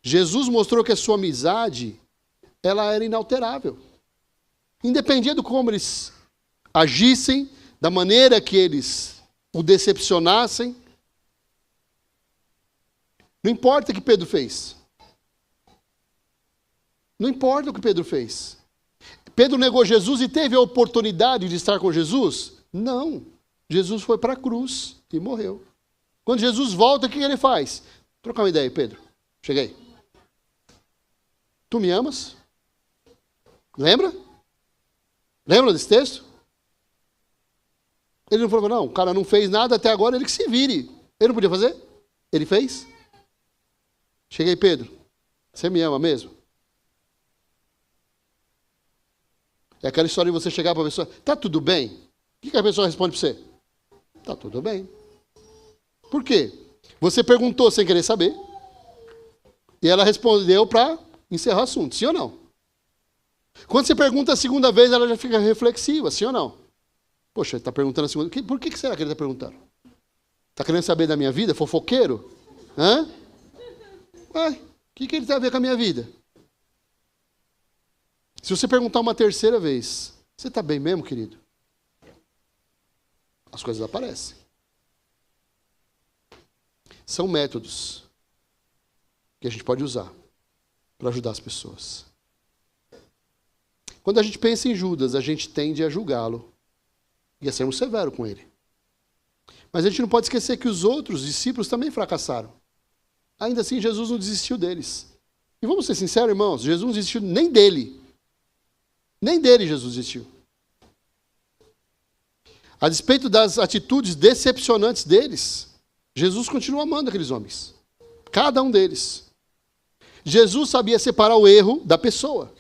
Jesus mostrou que a sua amizade, ela era inalterável. Independia de como eles agissem, da maneira que eles o decepcionassem. Não importa o que Pedro fez. Não importa o que Pedro fez. Pedro negou Jesus e teve a oportunidade de estar com Jesus? Não. Jesus foi para a cruz e morreu. Quando Jesus volta, o que ele faz? Trocar uma ideia, Pedro. Cheguei. Tu me amas? Lembra? Lembra desse texto? Ele não falou, não, o cara não fez nada até agora, ele que se vire. Ele não podia fazer? Ele fez? Cheguei, Pedro. Você me ama mesmo? É aquela história de você chegar para a pessoa, tá tudo bem? O que a pessoa responde para você? Tá tudo bem. Por quê? Você perguntou sem querer saber, e ela respondeu para encerrar o assunto, sim ou não? Quando você pergunta a segunda vez, ela já fica reflexiva, sim ou não? Poxa, ele está perguntando a segunda vez. Por que será que ele está perguntando? Está querendo saber da minha vida? Fofoqueiro? Hã? Ué, o que ele tem a ver com a minha vida? Se você perguntar uma terceira vez, você está bem mesmo, querido? As coisas aparecem. São métodos que a gente pode usar para ajudar as pessoas. Quando a gente pensa em Judas, a gente tende a julgá-lo e a sermos severos com ele. Mas a gente não pode esquecer que os outros discípulos também fracassaram. Ainda assim, Jesus não desistiu deles. E vamos ser sinceros, irmãos, Jesus não desistiu nem dele. Nem dele Jesus desistiu. A despeito das atitudes decepcionantes deles, Jesus continua amando aqueles homens. Cada um deles. Jesus sabia separar o erro da pessoa.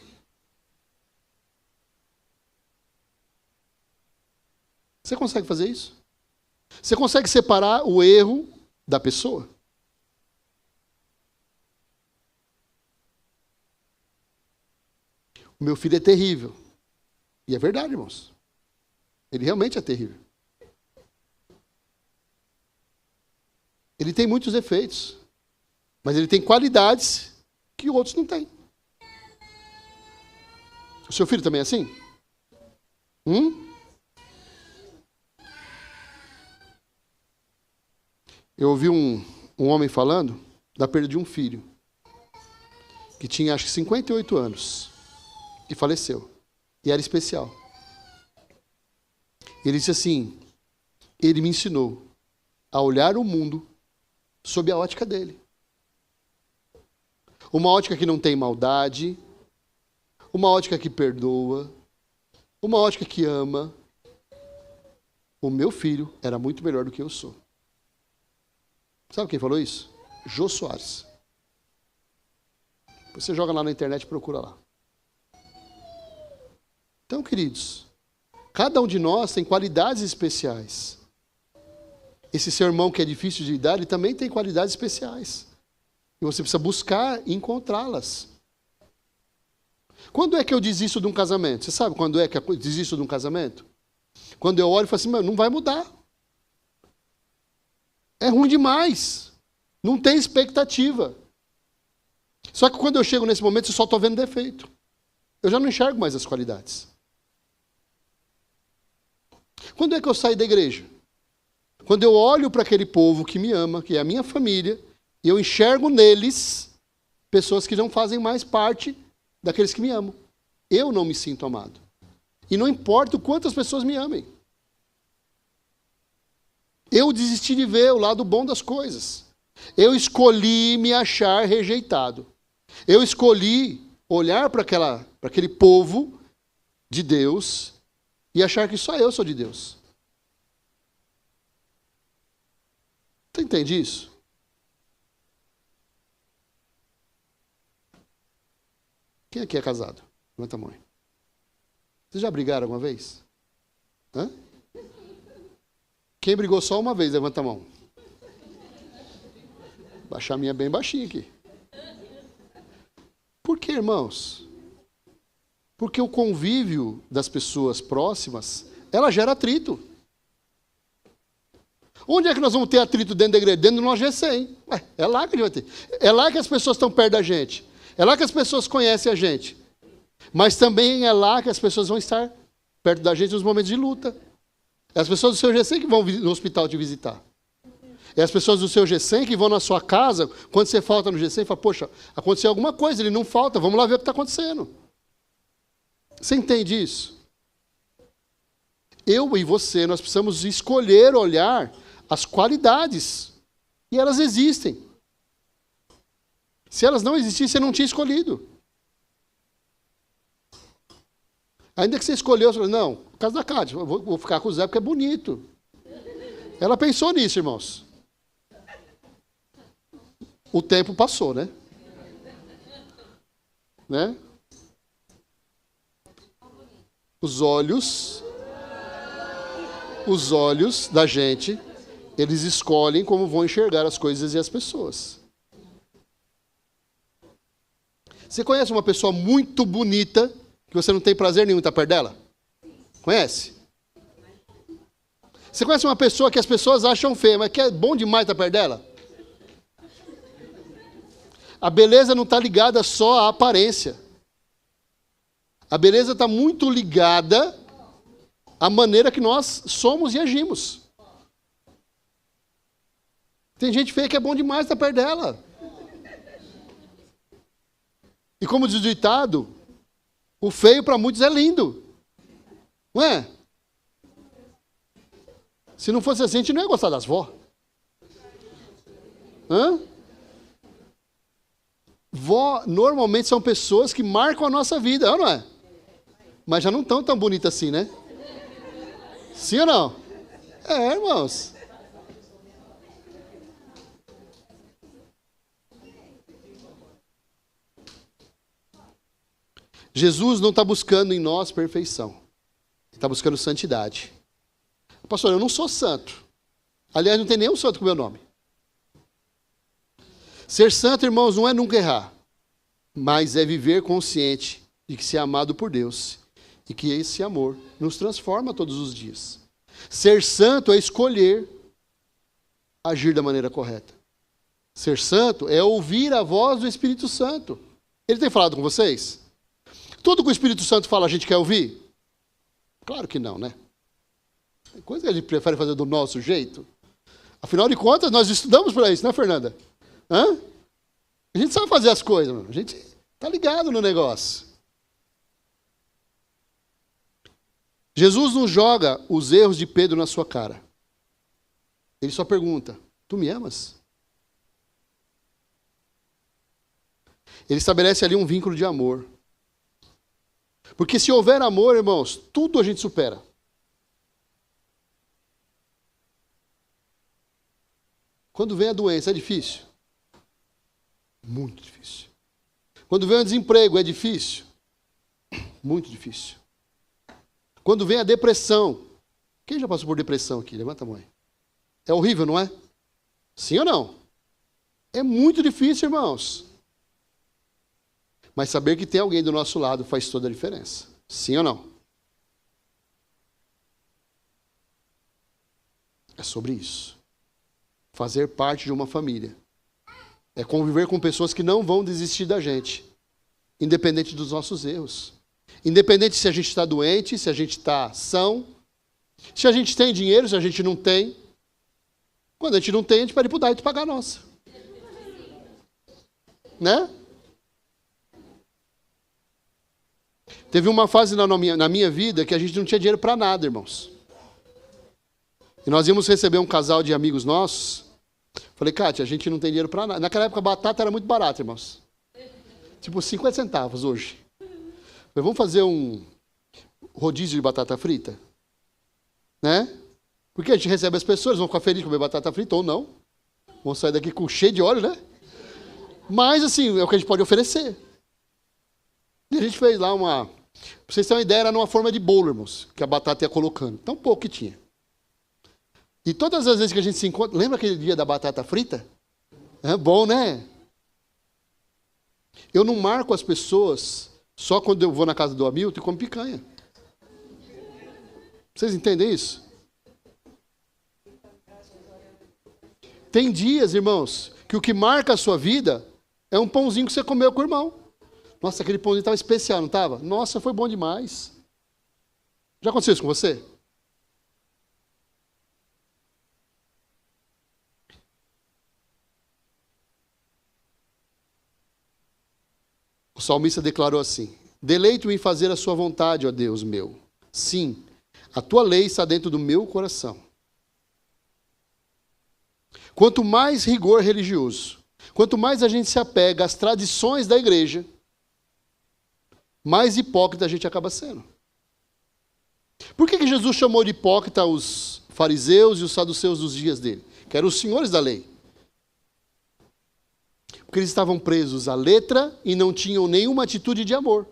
Você consegue fazer isso? Você consegue separar o erro da pessoa? O meu filho é terrível. E é verdade, irmãos. Ele realmente é terrível. Ele tem muitos defeitos. Mas ele tem qualidades que outros não têm. O seu filho também é assim? Eu ouvi um homem falando da perda de um filho, que tinha acho que 58 anos, e faleceu. E era especial. Ele disse assim, ele me ensinou a olhar o mundo sob a ótica dele. Uma ótica que não tem maldade, uma ótica que perdoa, uma ótica que ama. O meu filho era muito melhor do que eu sou. Sabe quem falou isso? Jô Soares. Você joga lá na internet e procura lá. Então, queridos, cada um de nós tem qualidades especiais. Esse seu irmão que é difícil de lidar, ele também tem qualidades especiais. E você precisa buscar e encontrá-las. Quando é que eu desisto de um casamento? Você sabe quando é que eu desisto de um casamento? Quando eu olho e falo assim, não vai mudar. É ruim demais. Não tem expectativa. Só que quando eu chego nesse momento, eu só estou vendo defeito. Eu já não enxergo mais as qualidades. Quando é que eu saio da igreja? Quando eu olho para aquele povo que me ama, que é a minha família, e eu enxergo neles pessoas que não fazem mais parte daqueles que me amam. Eu não me sinto amado. E não importa o quanto as pessoas me amem. Eu desisti de ver o lado bom das coisas. Eu escolhi me achar rejeitado. Eu escolhi olhar para aquele povo de Deus e achar que só eu sou de Deus. Você entende isso? Quem aqui é casado? Levanta a mão. Vocês já brigaram alguma vez? Hã? Quem brigou só uma vez, levanta a mão. Baixar a minha bem baixinho aqui. Por quê, irmãos? Porque o convívio das pessoas próximas, ela gera atrito. Onde é que nós vamos ter atrito dentro da igreja? Dentro do nosso GC. É lá que a gente vai ter. É lá que as pessoas estão perto da gente. É lá que as pessoas conhecem a gente. Mas também é lá que as pessoas vão estar perto da gente nos momentos de luta. É as pessoas do seu GC que vão no hospital te visitar. É as pessoas do seu GC que vão na sua casa, quando você falta no GC, e fala, poxa, aconteceu alguma coisa, ele não falta, vamos lá ver o que está acontecendo. Você entende isso? Eu e você, nós precisamos escolher olhar as qualidades. E elas existem. Se elas não existissem, você não tinha escolhido. Ainda que você escolheu, você falou, não, o caso da Cátia, eu vou ficar com o Zé porque é bonito. Ela pensou nisso, irmãos. O tempo passou, né? Os olhos da gente, eles escolhem como vão enxergar as coisas e as pessoas. Você conhece uma pessoa muito bonita que você não tem prazer nenhum em estar perto dela? Conhece? Você conhece uma pessoa que as pessoas acham feia, mas que é bom demais estar perto dela? A beleza não está ligada só à aparência. A beleza está muito ligada à maneira que nós somos e agimos. Tem gente feia que é bom demais estar perto dela. E como diz o ditado, o feio para muitos é lindo. Não é? Se não fosse assim, a gente não ia gostar das vó. Hã? Vó, normalmente, são pessoas que marcam a nossa vida, não é? Mas já não estão tão bonitas assim, né? Sim ou não? É, irmãos. Jesus não está buscando em nós perfeição. Ele está buscando santidade. Pastor, eu não sou santo. Aliás, não tem nenhum santo com o meu nome. Ser santo, irmãos, não é nunca errar, mas é viver consciente de que se é amado por Deus e que esse amor nos transforma todos os dias. Ser santo é escolher agir da maneira correta. Ser santo é ouvir a voz do Espírito Santo. Ele tem falado com vocês? Tudo que o Espírito Santo fala a gente quer ouvir? Claro que não, né? Tem coisa que a gente prefere fazer do nosso jeito. Afinal de contas, nós estudamos para isso, né, Fernanda? Hã? A gente sabe fazer as coisas, mano. A gente está ligado no negócio. Jesus não joga os erros de Pedro na sua cara. Ele só pergunta, tu me amas? Ele estabelece ali um vínculo de amor. Porque se houver amor, irmãos, tudo a gente supera. Quando vem a doença, é difícil? Muito difícil. Quando vem o desemprego, é difícil? Muito difícil. Quando vem a depressão, quem já passou por depressão aqui? Levanta a mão aí. É horrível, não é? Sim ou não? É muito difícil, irmãos. Mas saber que tem alguém do nosso lado faz toda a diferença. Sim ou não? É sobre isso. Fazer parte de uma família. É conviver com pessoas que não vão desistir da gente, independente dos nossos erros. Independente se a gente está doente, se a gente está são, se a gente tem dinheiro, se a gente não tem. Quando a gente não tem, a gente pede para o Daito pagar a nossa. Né? Teve uma fase na minha vida que a gente não tinha dinheiro para nada, irmãos. E nós íamos receber um casal de amigos nossos. Falei, Kátia, a gente não tem dinheiro para nada. Naquela época a batata era muito barata, irmãos. Tipo 50 centavos hoje. Falei, vamos fazer um rodízio de batata frita? Né? Porque a gente recebe as pessoas, vão ficar felizes de comer batata frita ou não. Vão sair daqui com cheio de óleo, né? Mas, assim, é o que a gente pode oferecer. E a gente fez lá uma... Pra vocês terem uma ideia, era numa forma de bolo, irmãos, que a batata ia colocando. Tão pouco que tinha. E todas as vezes que a gente se encontra... Lembra aquele dia da batata frita? É bom, né? Eu não marco as pessoas só quando eu vou na casa do Hamilton e como picanha. Vocês entendem isso? Tem dias, irmãos, que o que marca a sua vida é um pãozinho que você comeu com o irmão. Nossa, aquele pãozinho estava especial, não estava? Nossa, foi bom demais. Já aconteceu isso com você? O salmista declarou assim: deleito-me em fazer a sua vontade, ó Deus meu. Sim, a tua lei está dentro do meu coração. Quanto mais rigor religioso, quanto mais a gente se apega às tradições da igreja, mais hipócrita a gente acaba sendo. Por que Jesus chamou de hipócrita os fariseus e os saduceus dos dias dele? Que eram os senhores da lei. Porque eles estavam presos à letra e não tinham nenhuma atitude de amor.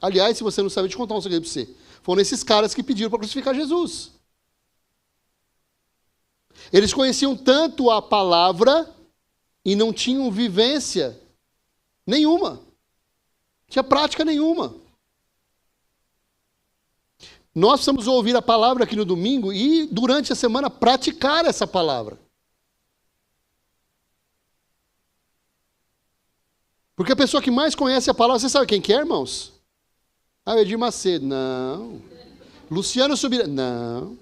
Aliás, se você não sabe, eu te contar um segredo para você. Foram esses caras que pediram para crucificar Jesus. Eles conheciam tanto a palavra e não tinham vivência nenhuma. Não tinha prática nenhuma. Nós precisamos ouvir a palavra aqui no domingo e, durante a semana, praticar essa palavra. Porque a pessoa que mais conhece a palavra, você sabe quem que é, irmãos? Ah, Edir Macedo. Não. Luciano Subirá. Não.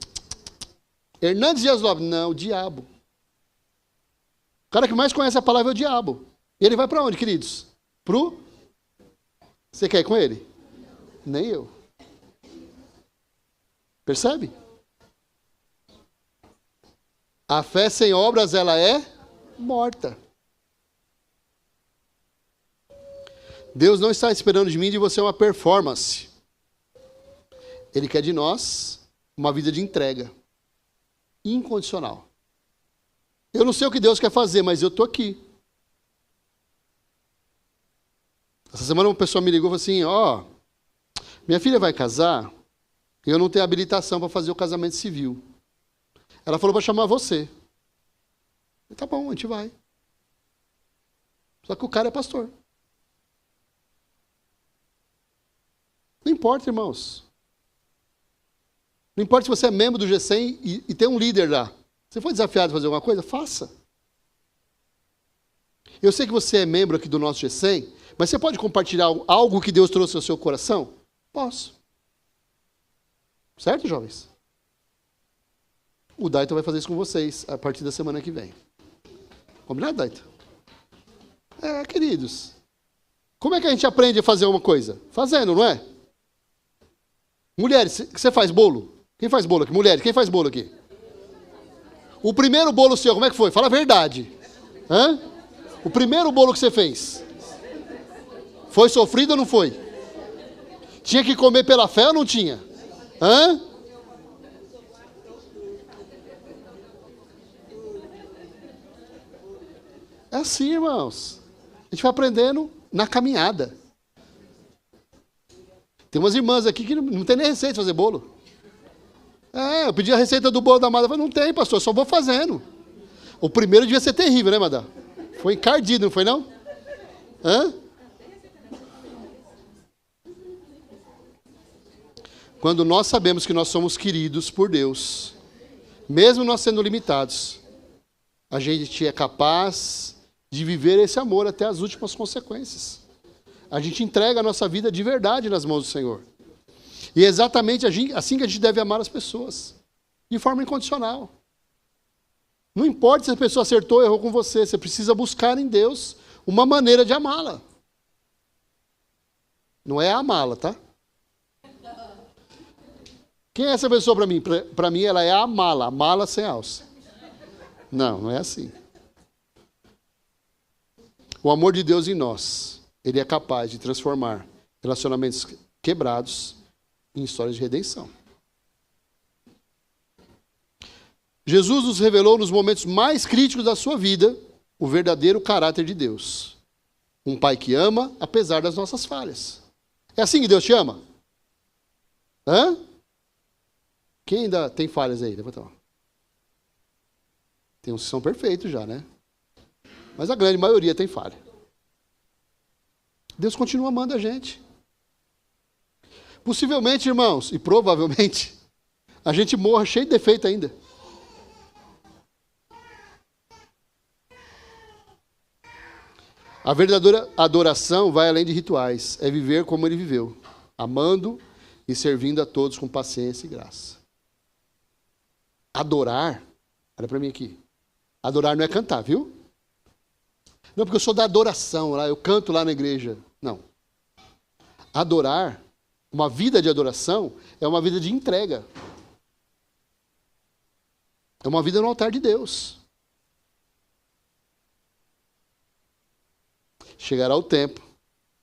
Hernandes Dias Lopes. Não, o diabo. O cara que mais conhece a palavra é o diabo. E ele vai para onde, queridos? Você quer ir com ele? Nem eu. Percebe? A fé sem obras, ela é morta. Deus não está esperando de mim e de você uma performance. Ele quer de nós uma vida de entrega. Incondicional. Eu não sei o que Deus quer fazer, mas eu estou aqui. Essa semana uma pessoa me ligou e falou assim, minha filha vai casar e eu não tenho habilitação para fazer o casamento civil. Ela falou para chamar você. Eu falei, tá bom, a gente vai. Só que o cara é pastor. Não importa, irmãos. Não importa se você é membro do G100 e tem um líder lá. Você foi desafiado a fazer alguma coisa? Faça. Eu sei que você é membro aqui do nosso G100, mas você pode compartilhar algo que Deus trouxe ao seu coração? Posso. Certo, jovens? O Daito vai fazer isso com vocês a partir da semana que vem. Combinado, Daito? Queridos. Como é que a gente aprende a fazer uma coisa? Fazendo, não é? Mulheres, você faz bolo? Quem faz bolo aqui? Mulheres, quem faz bolo aqui? O primeiro bolo seu, como é que foi? Fala a verdade. Hã? O primeiro bolo que você fez. Foi sofrido ou não foi? Tinha que comer pela fé ou não tinha? Hã? É assim, irmãos. A gente vai aprendendo na caminhada. Tem umas irmãs aqui que não tem nem receita de fazer bolo. Eu pedi a receita do bolo da Amada. Não tem, pastor, só vou fazendo. O primeiro devia ser terrível, né, Madá? Foi encardido, não foi não? Hã? Quando nós sabemos que nós somos queridos por Deus, mesmo nós sendo limitados, a gente é capaz de viver esse amor até as últimas consequências. A gente entrega a nossa vida de verdade nas mãos do Senhor. E é exatamente assim que a gente deve amar as pessoas. De forma incondicional. Não importa se a pessoa acertou ou errou com você. Você precisa buscar em Deus uma maneira de amá-la. Não é amá-la, tá? Quem é essa pessoa para mim? Para mim ela é a mala sem alça. Não é assim. O amor de Deus em nós, ele é capaz de transformar relacionamentos quebrados em histórias de redenção. Jesus nos revelou nos momentos mais críticos da sua vida o verdadeiro caráter de Deus. Um pai que ama apesar das nossas falhas. É assim que Deus te ama? Hã? Quem ainda tem falhas aí? Levanta a mão. Tem uns que são perfeitos já, né? Mas a grande maioria tem falha. Deus continua amando a gente. Possivelmente, irmãos, e provavelmente, a gente morra cheio de defeito ainda. A verdadeira adoração vai além de rituais. É viver como ele viveu. Amando e servindo a todos com paciência e graça. Adorar, olha para mim aqui. Adorar não é cantar, viu? Não, porque eu sou da adoração, lá, eu canto lá na igreja. Não. Adorar, uma vida de adoração, é uma vida de entrega. É uma vida no altar de Deus. Chegará o tempo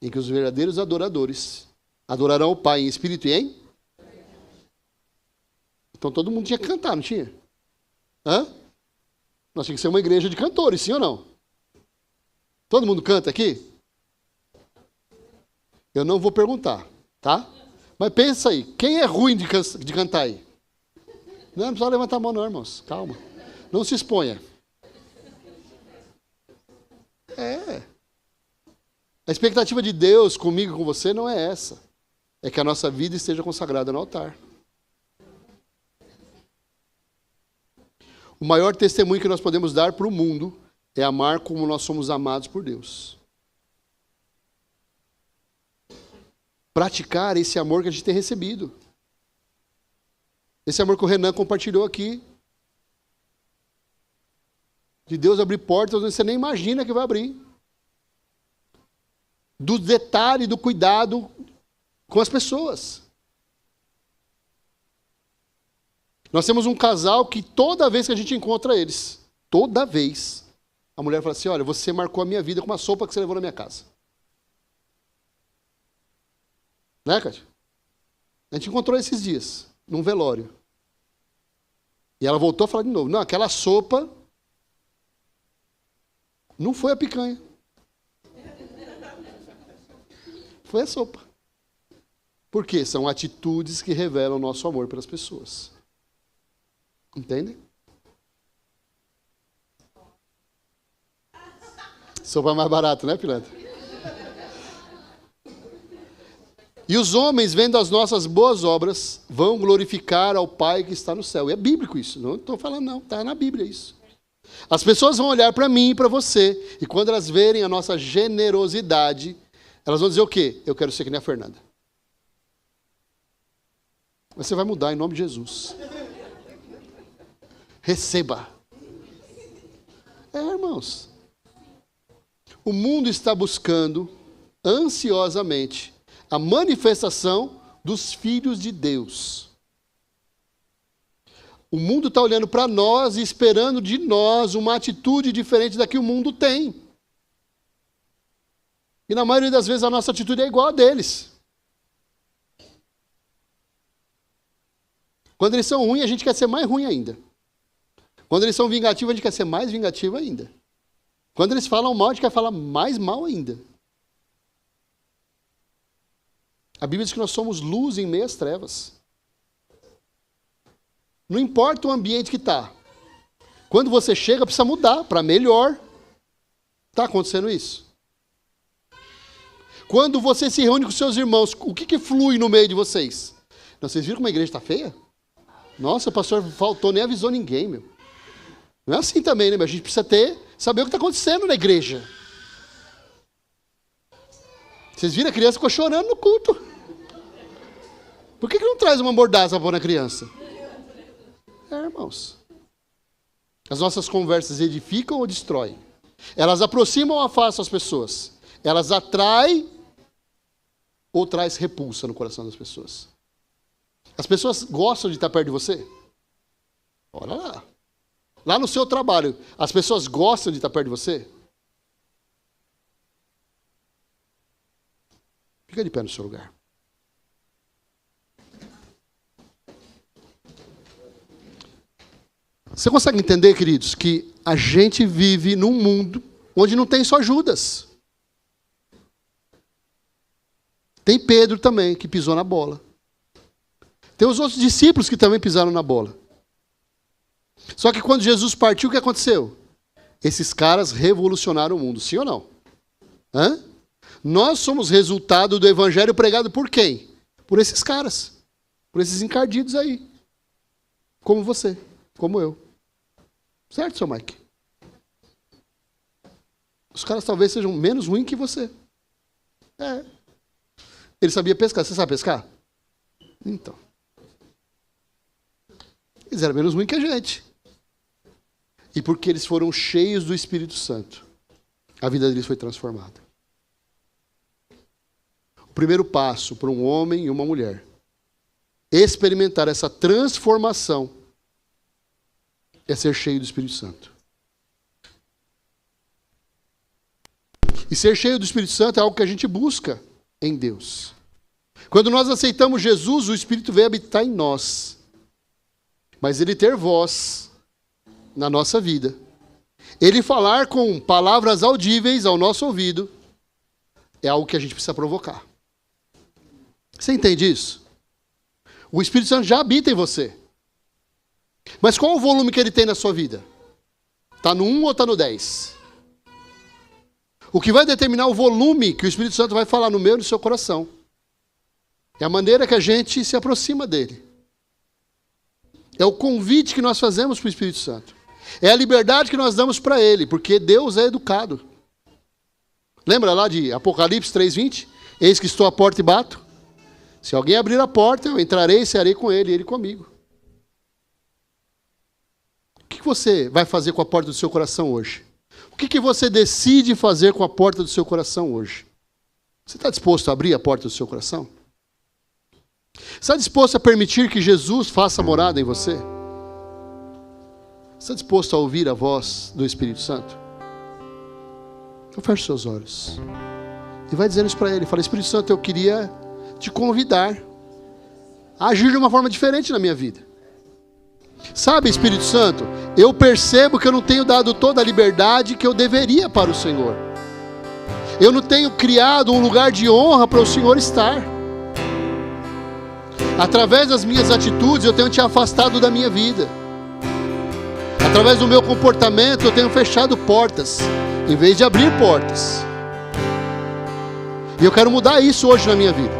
em que os verdadeiros adoradores adorarão o Pai em espírito e em? Então todo mundo tinha que cantar, não tinha? Hã? Nós tínhamos que ser uma igreja de cantores, sim ou não? Todo mundo canta aqui? Eu não vou perguntar, tá? Mas pensa aí, quem é ruim de cantar aí? Não precisa levantar a mão não, irmãos. Calma. Não se exponha. A expectativa de Deus comigo e com você não é essa. É que a nossa vida esteja consagrada no altar. O maior testemunho que nós podemos dar para o mundo é amar como nós somos amados por Deus. Praticar esse amor que a gente tem recebido. Esse amor que o Renan compartilhou aqui. De Deus abrir portas onde você nem imagina que vai abrir. Do detalhe, do cuidado com as pessoas. Nós temos um casal que toda vez que a gente encontra eles, toda vez, a mulher fala assim, olha, você marcou a minha vida com uma sopa que você levou na minha casa. Né, Cátia? A gente encontrou esses dias, num velório. E ela voltou a falar de novo. Não, aquela sopa não foi a picanha. Foi a sopa. Por quê? São atitudes que revelam o nosso amor pelas pessoas. Entendem? Sopa mais barato, né, Pilantra? E os homens, vendo as nossas boas obras, vão glorificar ao Pai que está no céu. E é bíblico isso, não estou falando não, está na Bíblia isso. As pessoas vão olhar para mim e para você, e quando elas verem a nossa generosidade, elas vão dizer o quê? Eu quero ser que nem a Fernanda. Você vai mudar em nome de Jesus. Receba. Irmãos. O mundo está buscando ansiosamente a manifestação dos filhos de Deus. O mundo está olhando para nós e esperando de nós uma atitude diferente da que o mundo tem. E na maioria das vezes a nossa atitude é igual a deles. Quando eles são ruins, a gente quer ser mais ruim ainda. Quando eles são vingativos, a gente quer ser mais vingativo ainda. Quando eles falam mal, a gente quer falar mais mal ainda. A Bíblia diz que nós somos luz em meio às trevas. Não importa o ambiente que está. Quando você chega, precisa mudar para melhor. Está acontecendo isso? Quando você se reúne com seus irmãos, o que flui no meio de vocês? Não, vocês viram como a igreja está feia? Nossa, o pastor faltou, nem avisou ninguém, meu. Não é assim também, né? Mas a gente precisa saber o que está acontecendo na igreja. Vocês viram, a criança ficou chorando no culto. Por que não traz uma mordaça para pôr na criança? Irmãos. As nossas conversas edificam ou destroem? Elas aproximam ou afastam as pessoas? Elas atraem ou traz repulsa no coração das pessoas? As pessoas gostam de estar perto de você? Olha lá. Lá no seu trabalho, as pessoas gostam de estar perto de você? Fica de pé no seu lugar. Você consegue entender, queridos, que a gente vive num mundo onde não tem só Judas. Tem Pedro também, que pisou na bola. Tem os outros discípulos que também pisaram na bola. Só que quando Jesus partiu, o que aconteceu? Esses caras revolucionaram o mundo, sim ou não? Hã? Nós somos resultado do evangelho pregado por quem? Por esses caras. Por esses encardidos aí. Como você, como eu. Certo, seu Mike? Os caras talvez sejam menos ruins que você. Ele sabia pescar. Você sabe pescar? Então. Eles eram menos ruins que a gente. E porque eles foram cheios do Espírito Santo, a vida deles foi transformada. O primeiro passo para um homem e uma mulher experimentar essa transformação é ser cheio do Espírito Santo. E ser cheio do Espírito Santo é algo que a gente busca em Deus. Quando nós aceitamos Jesus, o Espírito vem habitar em nós. Mas ele ter voz na nossa vida, ele falar com palavras audíveis ao nosso ouvido, é algo que a gente precisa provocar. Você entende isso? O Espírito Santo já habita em você. Mas qual o volume que ele tem na sua vida? Está no 1 ou está no 10? O que vai determinar o volume que o Espírito Santo vai falar no meu e no seu coração é a maneira que a gente se aproxima dele. É o convite que nós fazemos para o Espírito Santo. É a liberdade que nós damos para ele, porque Deus é educado. Lembra lá de Apocalipse 3:20? Eis que estou à porta e bato. Se alguém abrir a porta, eu entrarei e cearei com ele, e ele comigo. O que você vai fazer com a porta do seu coração hoje? O que você decide fazer com a porta do seu coração hoje? Você está disposto a abrir a porta do seu coração? Está disposto a permitir que Jesus faça morada em você? Está disposto a ouvir a voz do Espírito Santo? Então feche seus olhos. E vai dizendo isso para ele. Fala: Espírito Santo, eu queria te convidar a agir de uma forma diferente na minha vida. Sabe, Espírito Santo, eu percebo que eu não tenho dado toda a liberdade que eu deveria para o Senhor. Eu não tenho criado um lugar de honra para o Senhor estar. Através das minhas atitudes eu tenho te afastado da minha vida. Através do meu comportamento eu tenho fechado portas, em vez de abrir portas. E eu quero mudar isso hoje na minha vida.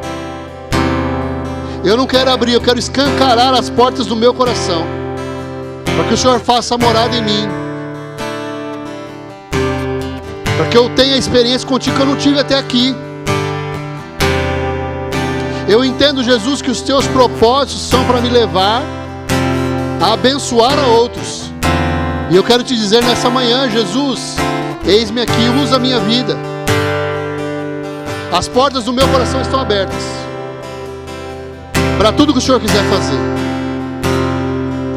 Eu não quero abrir, eu quero escancarar as portas do meu coração, para que o Senhor faça morada em mim, para que eu tenha experiência contigo que eu não tive até aqui. Eu entendo, Jesus, que os teus propósitos são para me levar a abençoar a outros. E eu quero te dizer nessa manhã: Jesus, eis-me aqui, usa a minha vida. As portas do meu coração estão abertas para tudo que o Senhor quiser fazer.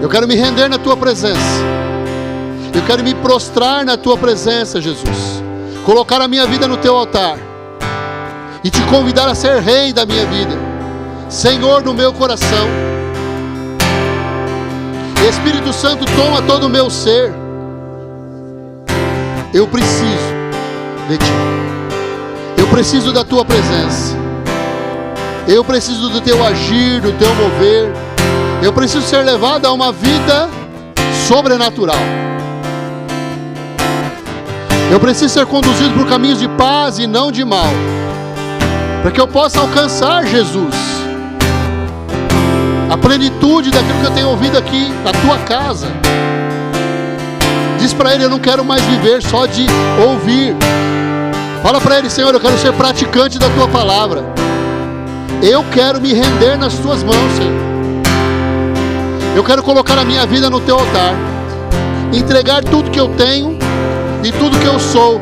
Eu quero me render na tua presença. Eu quero me prostrar na tua presença, Jesus. Colocar a minha vida no teu altar e te convidar a ser rei da minha vida, Senhor do meu coração. Espírito Santo, toma todo o meu ser. Eu preciso de ti. Eu preciso da tua presença. Eu preciso do teu agir, do teu mover. Eu preciso ser levado a uma vida sobrenatural. Eu preciso ser conduzido por caminhos de paz e não de mal, para que eu possa alcançar, Jesus, a plenitude daquilo que eu tenho ouvido aqui na tua casa. Diz para ele: eu não quero mais viver só de ouvir. Fala para ele: Senhor, eu quero ser praticante da tua palavra. Eu quero me render nas tuas mãos, Senhor. Eu quero colocar a minha vida no teu altar, entregar tudo que eu tenho e tudo que eu sou.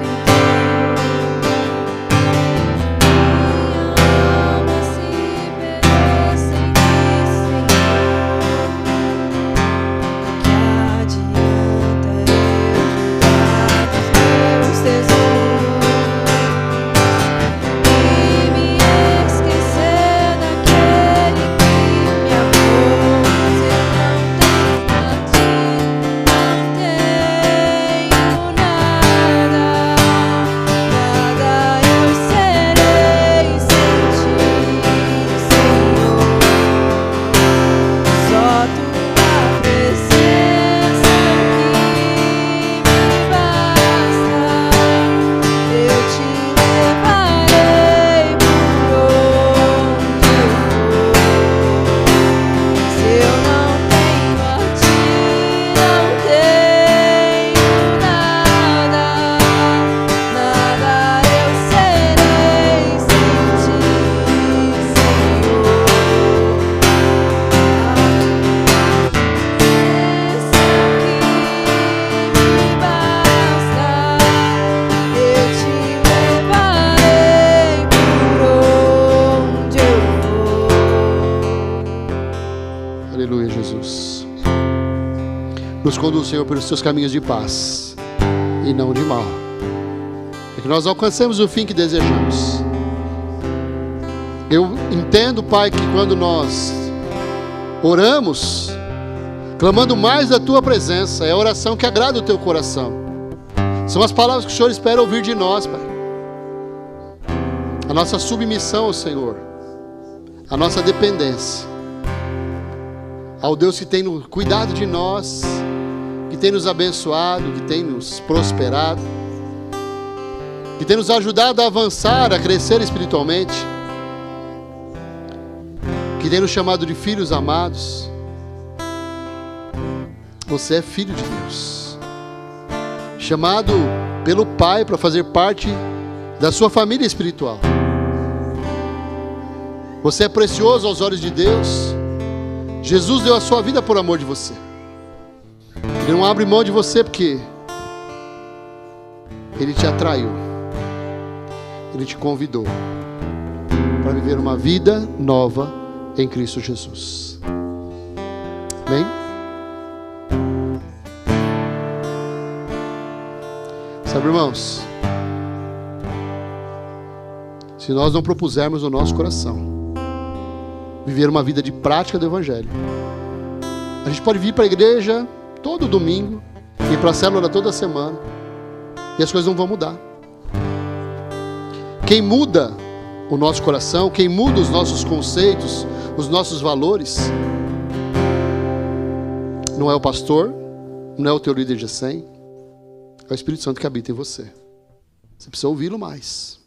Nos conduz, Senhor, pelos teus caminhos de paz e não de mal, para que nós alcancemos o fim que desejamos. Eu entendo, Pai, que quando nós oramos, clamando mais da tua presença, é a oração que agrada o teu coração. São as palavras que o Senhor espera ouvir de nós, Pai. A nossa submissão ao Senhor, a nossa dependência ao Deus que tem cuidado de nós, que tem nos abençoado, que tem nos prosperado, que tem nos ajudado a avançar, a crescer espiritualmente, que tem nos chamado de filhos amados. Você é filho de Deus, chamado pelo Pai para fazer parte da sua família espiritual. Você é precioso aos olhos de Deus. Jesus deu a sua vida por amor de você. Ele não abre mão de você porque Ele te atraiu. Ele te convidou para viver uma vida nova em Cristo Jesus. Amém? Sabe, irmãos, se nós não propusermos no nosso coração viver uma vida de prática do Evangelho, a gente pode vir para a igreja todo domingo, ir para a célula toda semana, e as coisas não vão mudar. Quem muda o nosso coração, quem muda os nossos conceitos, os nossos valores, não é o pastor, não é o teu líder de 100, é o Espírito Santo que habita em você. Você precisa ouvi-lo mais.